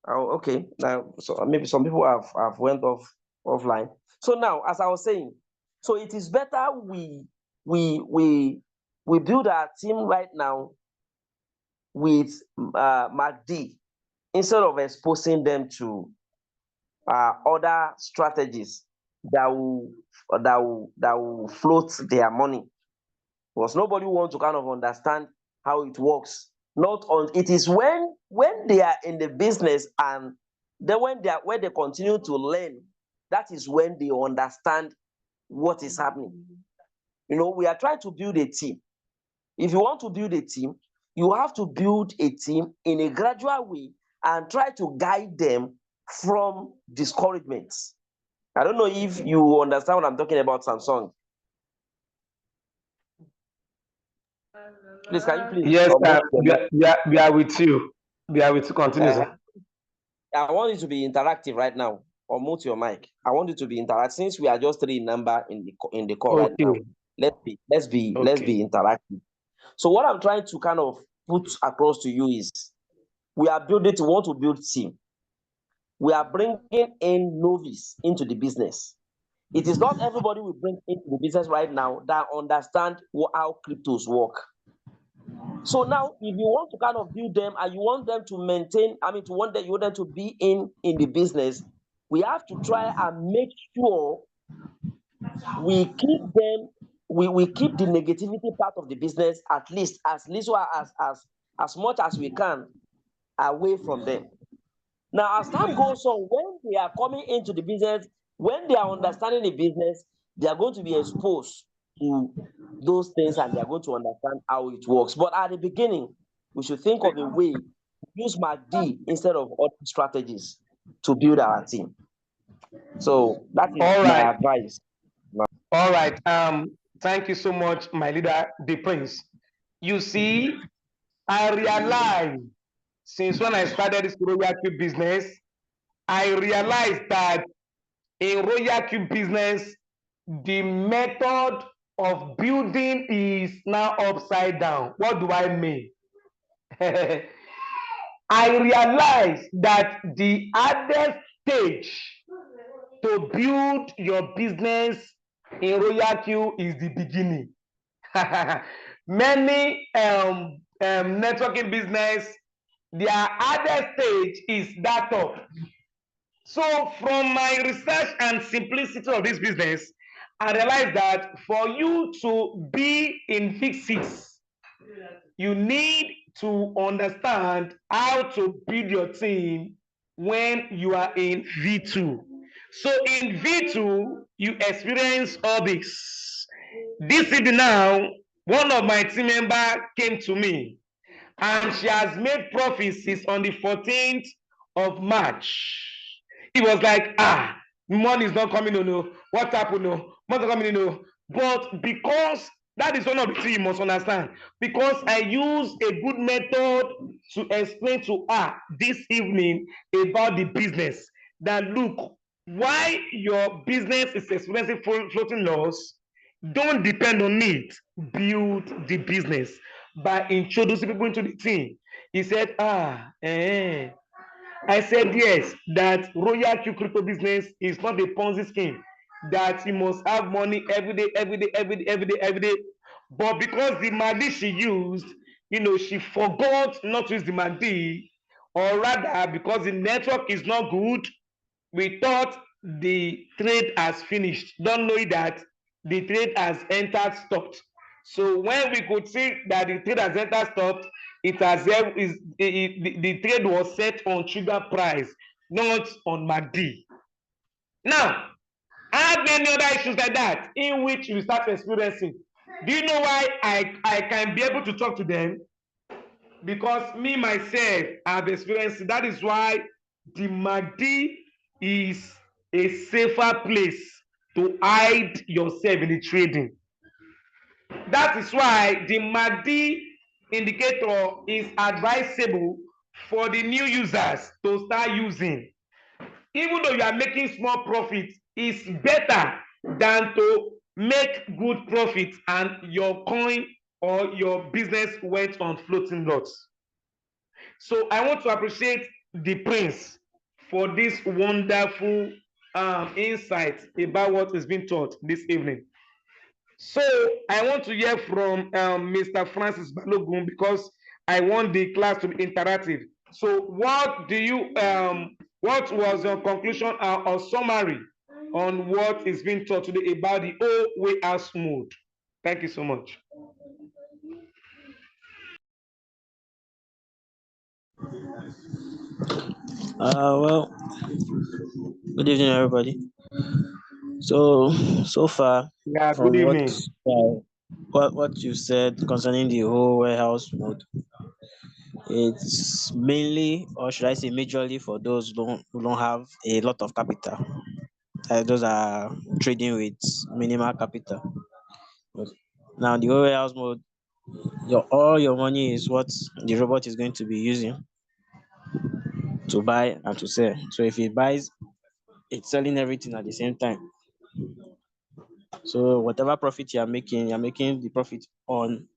S2: Oh, okay. Now, so maybe some people have went offline. So now, as I was saying, so it is better we build our team right now with MACD instead of exposing them to other strategies that will float their money, because nobody wants to kind of understand how it works. It is when they are in the business and then when they continue to learn, that is when they understand what is happening. We are trying to build a team. If you want to build a team, you have to build a team in a gradual way and try to guide them from discouragements. I don't know if you understand what I'm talking about, Samsung. Please, can you please?
S5: Yes, we are with you. We are with you. Continue, sir.
S2: I want you to be interactive right now. Or mute your mic. I want you to be interactive. Since we are just 3 number in the call right now, let's be interactive. So what I'm trying to kind of put across to you is we want to build team. we are bringing in novice into the business. It is not everybody we bring into the business right now that understand how cryptos work. So now, if you want to kind of build them and you want them to maintain, you want them to be in the business, we have to try and make sure we keep them, we keep the negativity part of the business at least as much as we can away from them. Now, as time goes on, when they are coming into the business, when they are understanding the business, they are going to be exposed to those things and they are going to understand how it works. But at the beginning, we should think of a way to use MACD instead of other strategies to build our team. So that is
S5: All
S2: my
S5: right.
S2: advice.
S5: All right. Thank you so much, my leader, the prince. You see, I realized since when I started this Royalq business, I realized that in Royalq business, the method of building is now upside down. What do I mean? I realized that the hardest stage to build your business in Royalq is the beginning. Many networking business, their hardest stage is that up. So from my research and simplicity of this business, I realized that for you to be in fix 6, you need to understand how to build your team when you are in V2. So in V2, you experience all this. This evening now, one of my team members came to me and she has made profits since on the 14th of March. He was like, money is not coming, no. What happened, no? Money is coming, no. But because that is one of the things you must understand. Because I use a good method to explain to her this evening about the business. That look, why your business is experiencing floating loss, don't depend on it. Build the business by introducing people into the team. He said, I said yes, that Royalq crypto business is not a Ponzi scheme, that you must have money every day, every day, every day, every day, every day. But because the MACD she used, she forgot not to use the MACD, or rather because the network is not good, we thought the trade has finished, don't know that the trade has entered stopped. So when we could see that the trade has entered stopped, the trade was set on trigger price, not on MACD. Now, I have many other issues like that in which we start experiencing. Do you know why I can be able to talk to them? Because me myself have experienced it. That is why the MACD is a safer place to hide yourself in the trading. That is why the MACD indicator is advisable for the new users to start using. Even though you are making small profits, it's better than to make good profits and your coin or your business went on floating lots. So I want to appreciate the prince for this wonderful insight about what is being taught this evening. So I want to hear from Mr. Francis Balogun because I want the class to be interactive. So what was your conclusion or summary on what is being taught today about the old way house mode? Thank you so much.
S3: Well, good evening, everybody. So far,
S5: Yeah, good
S3: from
S5: evening.
S3: what you said concerning the whole warehouse mode, it's mainly, or should I say, majorly for those who don't have a lot of capital. Those are trading with minimal capital. But now, the whole warehouse mode, all your money is what the robot is going to be using to buy and to sell. So if it buys, it's selling everything at the same time. So whatever profit you're making the profit on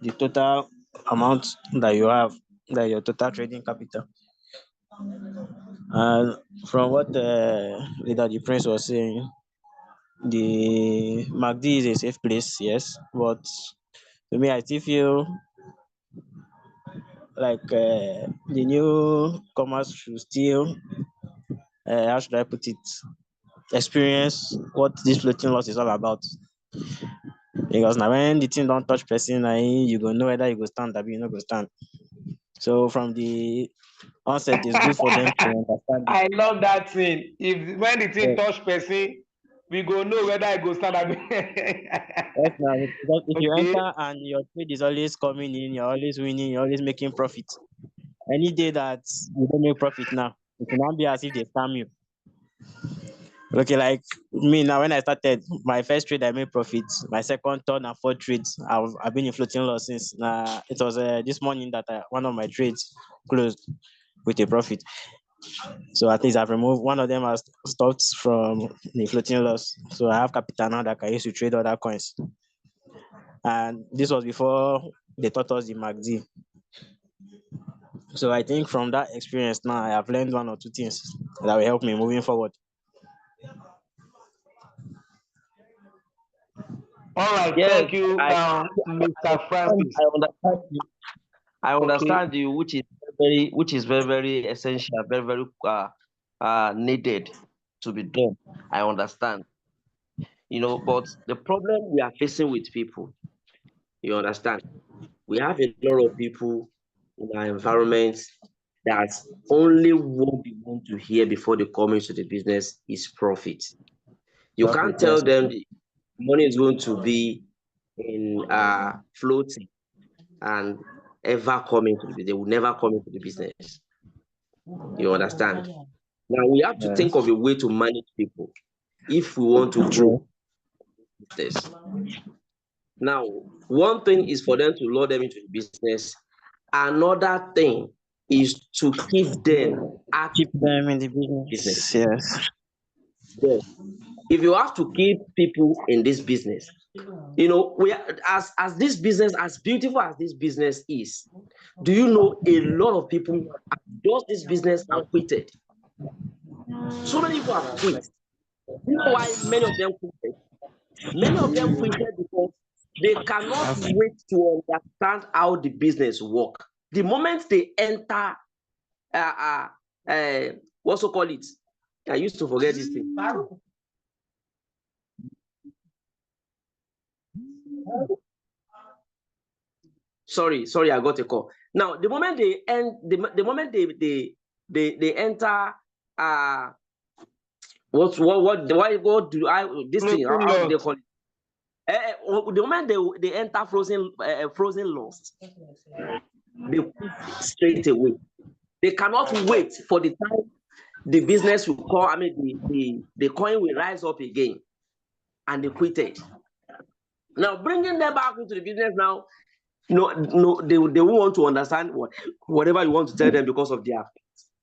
S3: the total amount that you have, that your total trading capital. And from what Leader the Prince was saying, the MACD is a safe place, yes, but to me, I still feel like the newcomers should still, how should I put it, experience what this floating loss is all about. Because now when the thing don't touch person, na you go know whether you go stand or you no go stand. So from the onset, it's good for them to understand it.
S5: I love that thing. If when the thing
S3: Yeah.
S5: touch person, we go know whether I go stand up.
S3: Yes, now, because if you
S5: Okay.
S3: enter and your trade is always coming in, you're always winning, you're always making profit. Any day that you don't make profit now, it will not be as if they scam you. Okay, like me now, when I started my first trade, I made profits. My second, third, and fourth trades, I've been in floating loss since. It was this morning that one of my trades closed with a profit. So at least I've removed one of them has stopped from the floating loss. So I have capital now that I can use to trade other coins. And this was before they taught us the MACD. So I think from that experience now, I have learned one or two things that will help me moving forward.
S5: All right.
S2: Yes,
S5: Thank you,
S2: I
S5: Mr. Francis.
S2: understand you. I
S5: Okay.
S2: understand you, which is very, very essential, very, very needed to be done. I understand. But the problem we are facing with people, you understand, we have a lot of people in our environment that only what they want to hear before they come into the business is profit. You
S3: Profit,
S2: can't tell
S3: yes.
S2: them the money is going to be in floating and ever come into the business. They will never come into the business. You understand? Now we have to
S3: Yes.
S2: think of a way to manage people if we want to
S3: True.
S2: grow this. Now, one thing is for them to lure them into the business. Another thing is to keep them at
S3: Keep them in the
S2: business.
S3: business. Yes.
S2: Yes. If you have to keep people in this business, we are, as this business, as beautiful as this business is, do you know a lot of people does this business and quitted? So many people have quit. You know why many of them quitted? Many of them quitted because they cannot wait to understand how the business work. The moment they enter, what's so call it? I used to forget this thing. Sorry, I got a call. Now, the moment they end, the moment they enter, what do I this thing?
S5: Floating
S2: How do they
S5: loss.
S2: call it? The moment they enter frozen loss, they quit straight away. They cannot wait for the time the business will call. I mean, the coin will rise up again, and they quitted. Now, bringing them back into the business now, no, they won't want to understand whatever you want to tell them because of their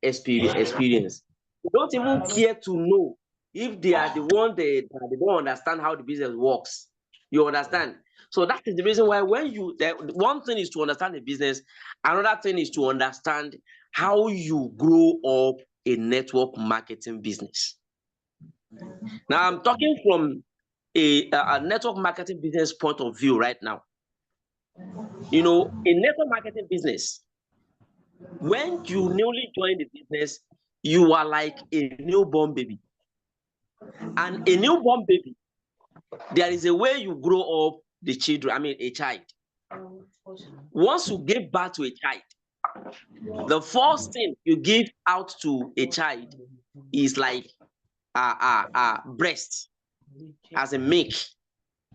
S2: experience. They don't even care to know if they are the one they don't understand how the business works. You understand? So that is the reason why one thing is to understand the business, another thing is to understand how you grow up a network marketing business. Now I'm talking from a network marketing business point of view right now. A network marketing business, when you newly join the business, you are like a newborn baby. And a newborn baby, there is a way you grow up the children, a child. Once you give birth to a child, the first thing you give out to a child is like breast, as a milk.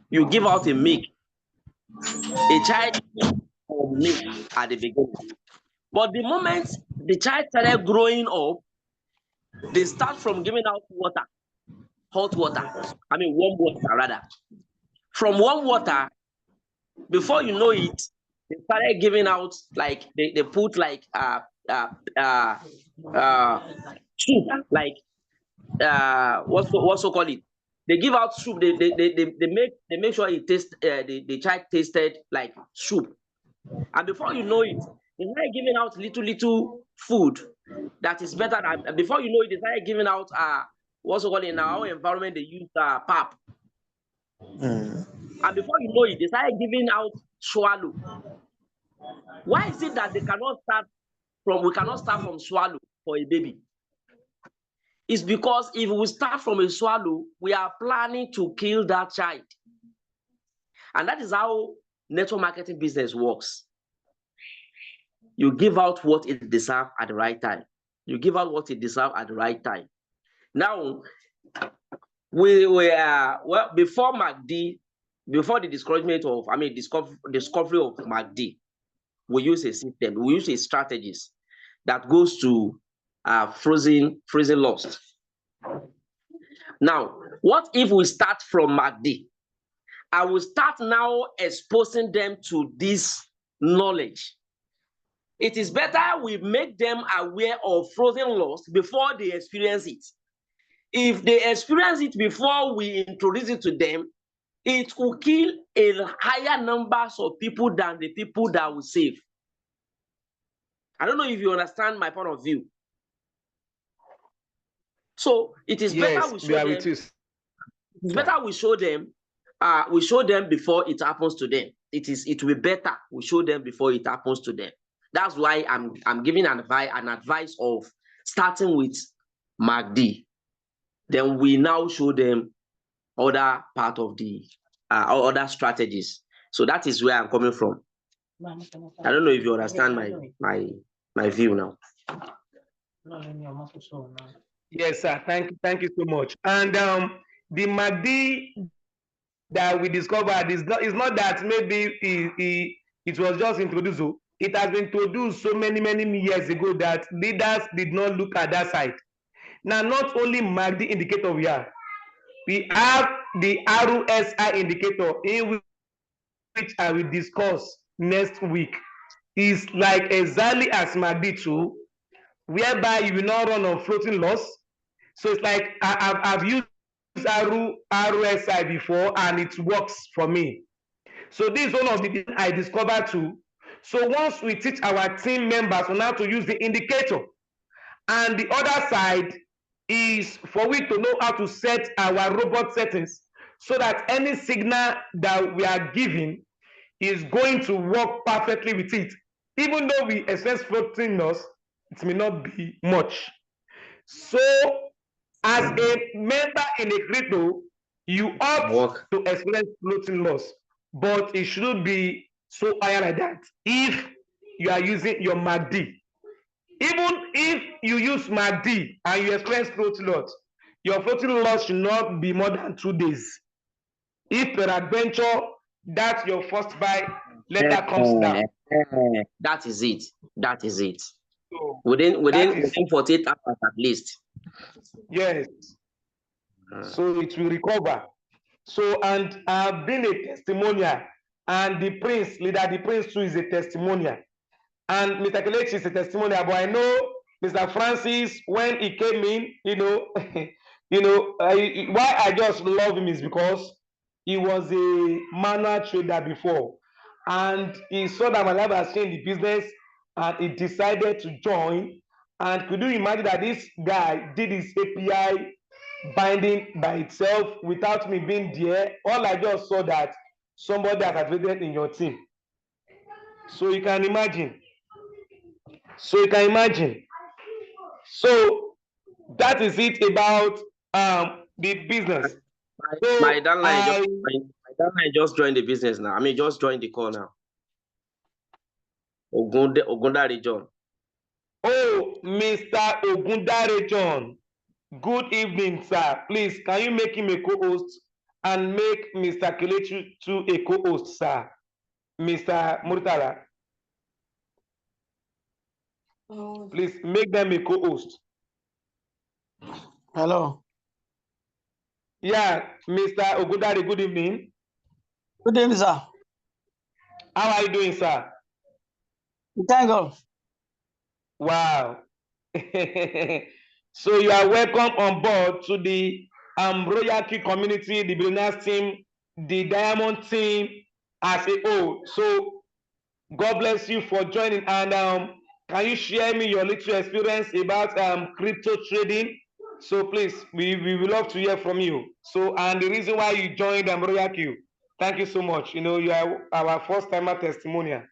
S2: You give out a milk. A child milk at the beginning. But the moment the child started growing up, they start from giving out water, hot water. Warm water rather. From warm water, before you know it, they started giving out like they put like soup, like what's so call it? They give out soup. They make sure it tastes. The child tasted like soup, and before you know it, they started giving out little food.
S7: That is better than before you know it, they started giving out what's called in our environment, they use pap. And before you know it, they started giving out swallow. Why is it that we cannot start from swallow for a baby? It's because if we start from a swallow, we are planning to kill that child. And that is how network marketing business works. You give out what it deserves at the right time. You give out what it deserves at the right time. Now, we well, before MACD, before the discouragement of, discovery of MACD, we use a system, we use a strategies that goes to frozen lost. Now, what if we start from MACD? I will start now exposing them to this knowledge. It is better we make them aware of frozen loss before they experience it. If they experience it before we introduce it to them, it will kill a higher numbers of people than the people that will save. I don't know if you understand my point of view. So it is better we show them. It's better we show them. We show them before it happens to them. It will be better we show them before it happens to them. That's why I'm giving an advice of starting with MACD. Then we now show them other part of the other strategies. So that is where I'm coming from. I don't know if you understand my view now.
S5: Yes, sir. Thank you so much. And the MACD that we discovered is not that maybe it was just introduced. It has been introduced so many years ago that leaders did not look at that side. Now, not only MACD indicator we have the RSI indicator in which I will discuss next week. Is like exactly as MACD 2, whereby you will not run on floating loss. So it's like I've used RSI before and it works for me. So this is one of the things I discovered too. So once we teach our team members on how to use the indicator, and the other side is for we to know how to set our robot settings so that any signal that we are giving is going to work perfectly with it. Even though we experience floating loss, it may not be much. So as a member in a crypto, you ought to experience floating loss, but it shouldn't be so high like that if you are using your MACD. Even if you use MACD and you experience floating loss, your floating loss should not be more than 2 days. If peradventure that's your first buy, later comes down.
S7: That is it.
S5: So
S7: within 48 hours at least.
S5: Yes. So it will recover. So, and I've been a testimonial, and the prince too is a testimonial, and Mr. Kelechi is a testimonial. But I know Mr. Francis, when he came in, why I just love him is because he was a manual trader before, and he saw that my life has changed the business, and he decided to join. And could you imagine that this guy did his API binding by itself without me being there? All I just saw that somebody has activated in your team. So you can imagine. So that is it about the business. So
S7: my downline just joined the business now. Just joined the call now. Ogundare John.
S5: Oh, Mr. Ogundare John. Good evening, sir. Please, can you make him a co-host and make Mr. Kelechi too a co-host, sir? Mr. Murtala. Please make them a co-host.
S8: Hello.
S5: Yeah, Mr. Ogundare, good evening.
S8: Good evening, sir.
S5: How are you doing, sir?
S8: Thank God.
S5: Wow. So you are welcome on board to the Royalq community, the billionaires team, the diamond team as a whole. So God bless you for joining. And Can you share me your little experience about crypto trading? So please, we would love to hear from you. So, and the reason why you joined Royalq. Thank you so much. You know, you are our first timer testimonial.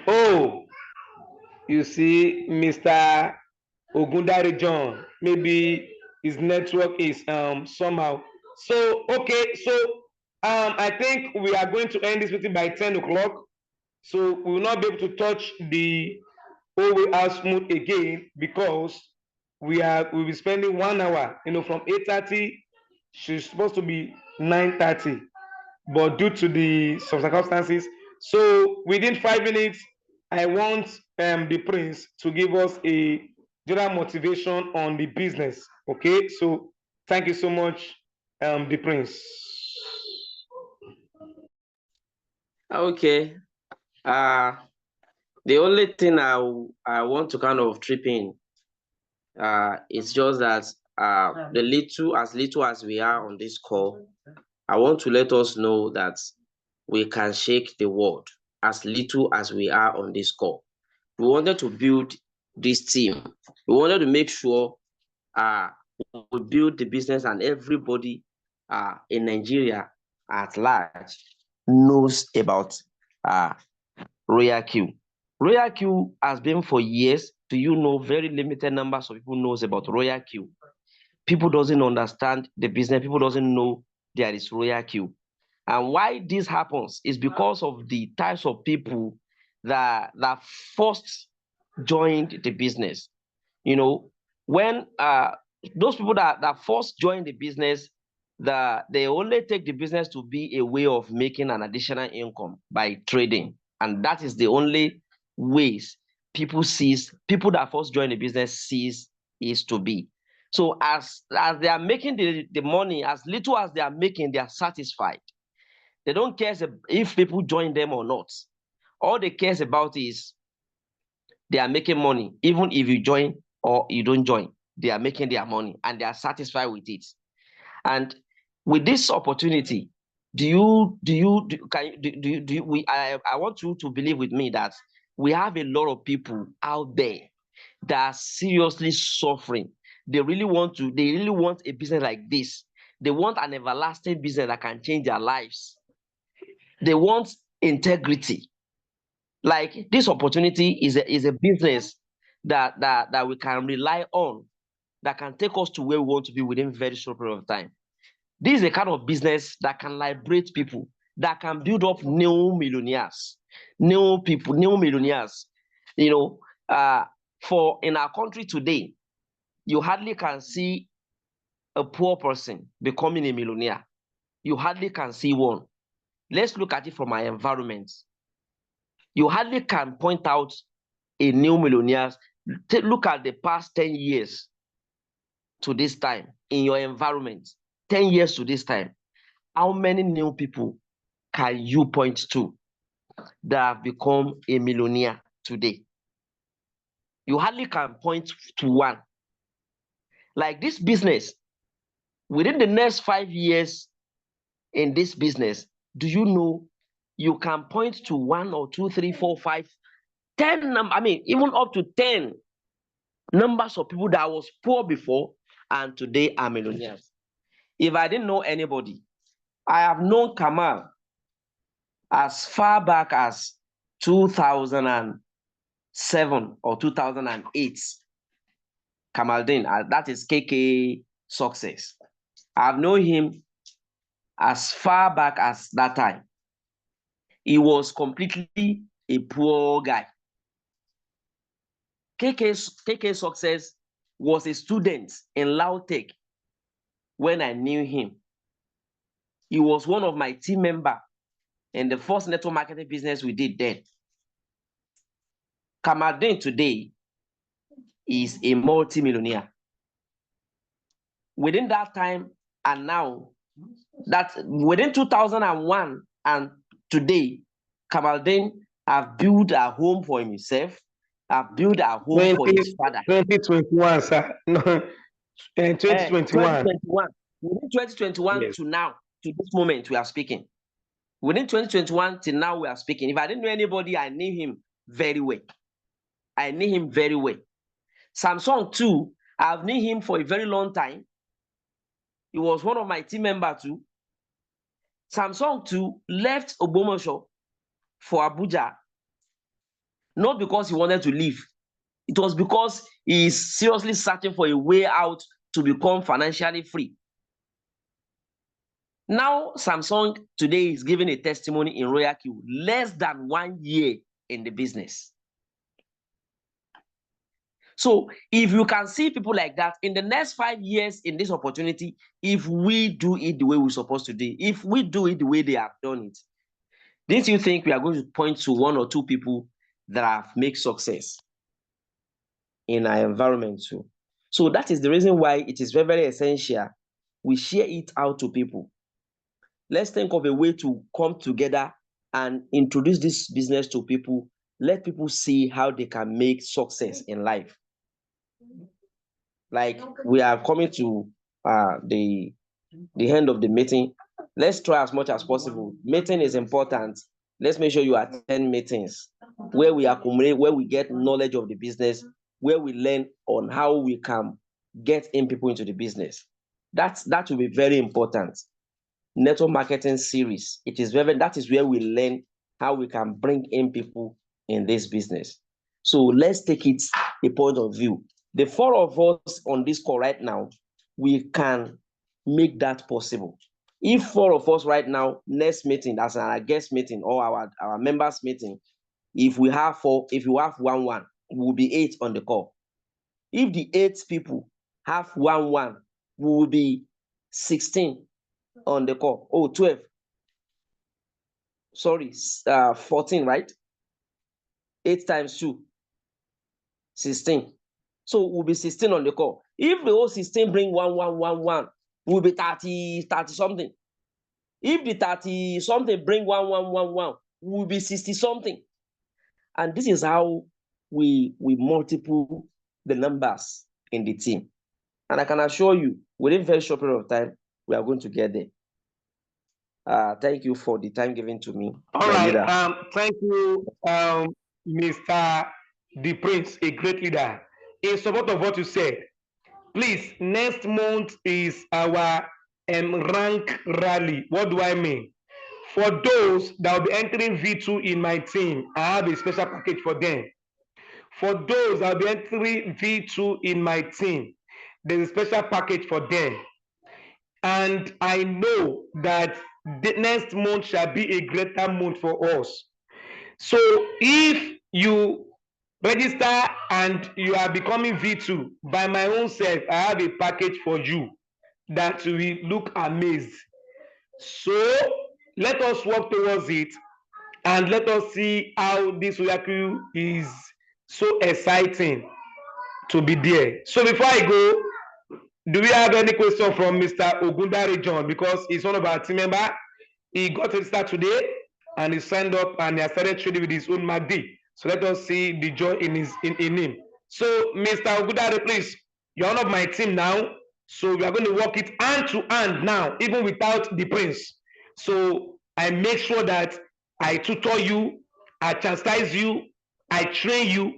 S5: Oh, you see, Mr. Ogundare John, maybe his network is somehow. So okay, so I think we are going to end this meeting by 10 o'clock. So we will not be able to touch the OWA house smooth again because we'll be spending 1 hour, you know, from 8:30. She's supposed to be 9:30, but due to the some circumstances, so within 5 minutes, I want the prince to give us a general motivation on the business. Okay, so thank you so much, the prince.
S7: Okay. The only thing I want to kind of trip in, it's just that the little as we are on this call, I want to let us know that we can shake the world as little as we are on this call. We wanted to build this team. We wanted to make sure we build the business and everybody in Nigeria at large knows about Royalq. Royalq has been for years. Do you know very limited numbers of people knows about Royalq? People doesn't understand the business. People doesn't know there is Royalq. And why this happens is because of the types of people that first joined the business. You know, when those people that first joined the business, they only take the business to be a way of making an additional income by trading. And that is the only ways people that first join the business sees is to be. So as they are making the money, as little as they are making, they are satisfied. They don't care if people join them or not. All they care about is they are making money. Even if you join or you don't join, they are making their money and they are satisfied with it. And with this opportunity, I want you to believe with me that we have a lot of people out there that are seriously suffering. They really want a business like this. They want an everlasting business that can change their lives. They want integrity. Like this opportunity is a business that we can rely on, that can take us to where we want to be within a very short period of time. This is a kind of business that can liberate people, that can build up new millionaires, new people, new millionaires. You know, for in our country today, you hardly can see a poor person becoming a millionaire. You hardly can see one. Let's look at it from our environment. You hardly can point out a new millionaire. Look at the past 10 years to this time in your environment, 10 years to this time. How many new people can you point to that have become a millionaire today? You hardly can point to one. Like this business, within the next 5 years in this business, do you know you can point to 1 or 2, 3, 4, 5, 10, even up to 10 numbers of people that was poor before and today are millionaires. If I didn't know anybody, I have known Kamal as far back as 2007 or 2008. Kamaldeen, that is KK Success. I've known him as far back as that time. He was completely a poor guy. KK Success was a student in Lautech when I knew him. He was one of my team members in the first network marketing business we did then. Kamaldeen today is a multi-millionaire. Within that time and now, that within 2001 and today, Kamaldeen have built a home for himself. have built a home for his father.
S5: 2021, sir. No, 2021.
S7: 2021. Within 2021
S5: Yes.
S7: to now, to this moment, we are speaking. Within 2021 till now, we are speaking. If I didn't know anybody, I knew him very well. I knew him very well. Samsung too, I've known him for a very long time. He was one of my team members too. Samsung too left Ogbomoso for Abuja, not because he wanted to leave. It was because he is seriously searching for a way out to become financially free. Now, Samsung today is giving a testimony in Royalq, less than 1 year in the business. So if you can see people like that in the next 5 years in this opportunity, if we do it the way we're supposed to do, if we do it the way they have done it, didn't you think we are going to point to 1 or 2 people that have made success in our environment too? So that is the reason why it is very, very essential we share it out to people. Let's think of a way to come together and introduce this business to people. Let people see how they can make success in life. Like, we are coming to the end of the meeting. Let's try as much as possible. Meeting is important. Let's make sure you attend meetings where we accumulate, where we get knowledge of the business, where we learn on how we can get in people into the business. That will be very important. Network marketing series. That is where we learn how we can bring in people in this business. So let's take it a point of view. The 4 of us on this call right now, we can make that possible. If 4 of us right now, next meeting, as our guest meeting or our members meeting, if we have 4, if you have 1, we will be 8 on the call. If the 8 people have 1, we will be 16 on the call. Oh, 12. Sorry, 14, right? 8 times 2, 16. So we'll be 16 on the call. If the whole 16 bring 1, we'll be 30 something. If the 30 something bring 1, we'll be 60 something. And this is how we multiple the numbers in the team. And I can assure you, within a very short period of time, we are going to get there. Thank you for the time given to me.
S5: All right. Thank you, Mr. The Prince, a great leader. In support of what you said, please, next month is our rank rally. What do I mean? For those that will be entering V2 in my team, I have a special package for them. For those that will be entering V2 in my team, there's a special package for them. And I know that the next month shall be a greater month for us. So if you register and you are becoming V2, by my own self, I have a package for you that will look amazed. So let us work towards it and let us see how this Royalq is so exciting to be there. So before I go, do we have any question from Mr. Ogundare John? Because he's one of our team members. He got registered today and he signed up and he has started trading with his own MACD. So let us see the joy in him. So Mr. Ogundare, please, you're one of my team now. So we are going to work it hand to hand now, even without the prince. So I make sure that I tutor you, I chastise you, I train you,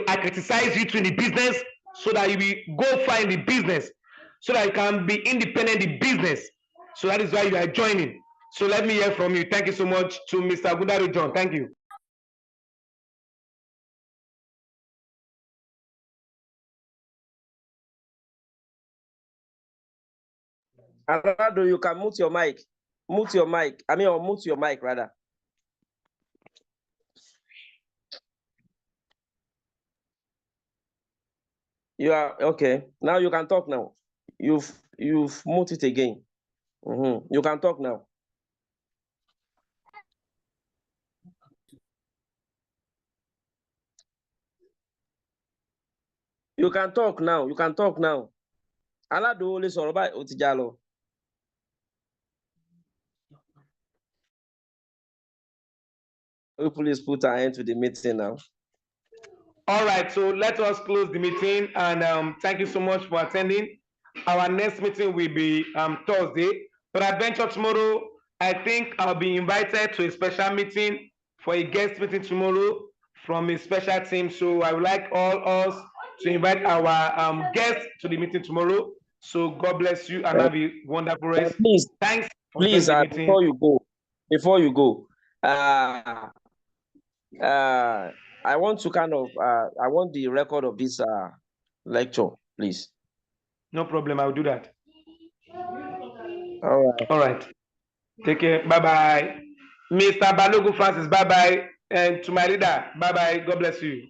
S5: I criticize you in the business so that you will go far in the business, so that you can be independent in business. So that is why you are joining. So let me hear from you. Thank you so much to Mr. Gundari John. Thank you.
S7: Alado, you can mute your mic. Mute your mic. Or mute your mic rather. You are okay. Now you can talk now. You've muted it again. You can talk now. You can talk now. You can talk now. Alado, let's all about Otijalo. Please put an end to the meeting now.
S5: All right, so let us close the meeting, and thank you so much for attending. Our next meeting will be Thursday. But adventure tomorrow, I think I'll be invited to a special meeting for a guest meeting tomorrow from a special team. So I would like all us to invite our guests to the meeting tomorrow. So God bless you and have a wonderful rest.
S7: Please,
S5: Thanks for joining the meeting.
S7: before you go, I want to I want the record of this lecture, please.
S5: No problem, I'll do that.
S7: All right.
S5: All right. Take care. Bye bye. Mr. Balogun Francis, bye bye. And to my leader, bye bye. God bless you.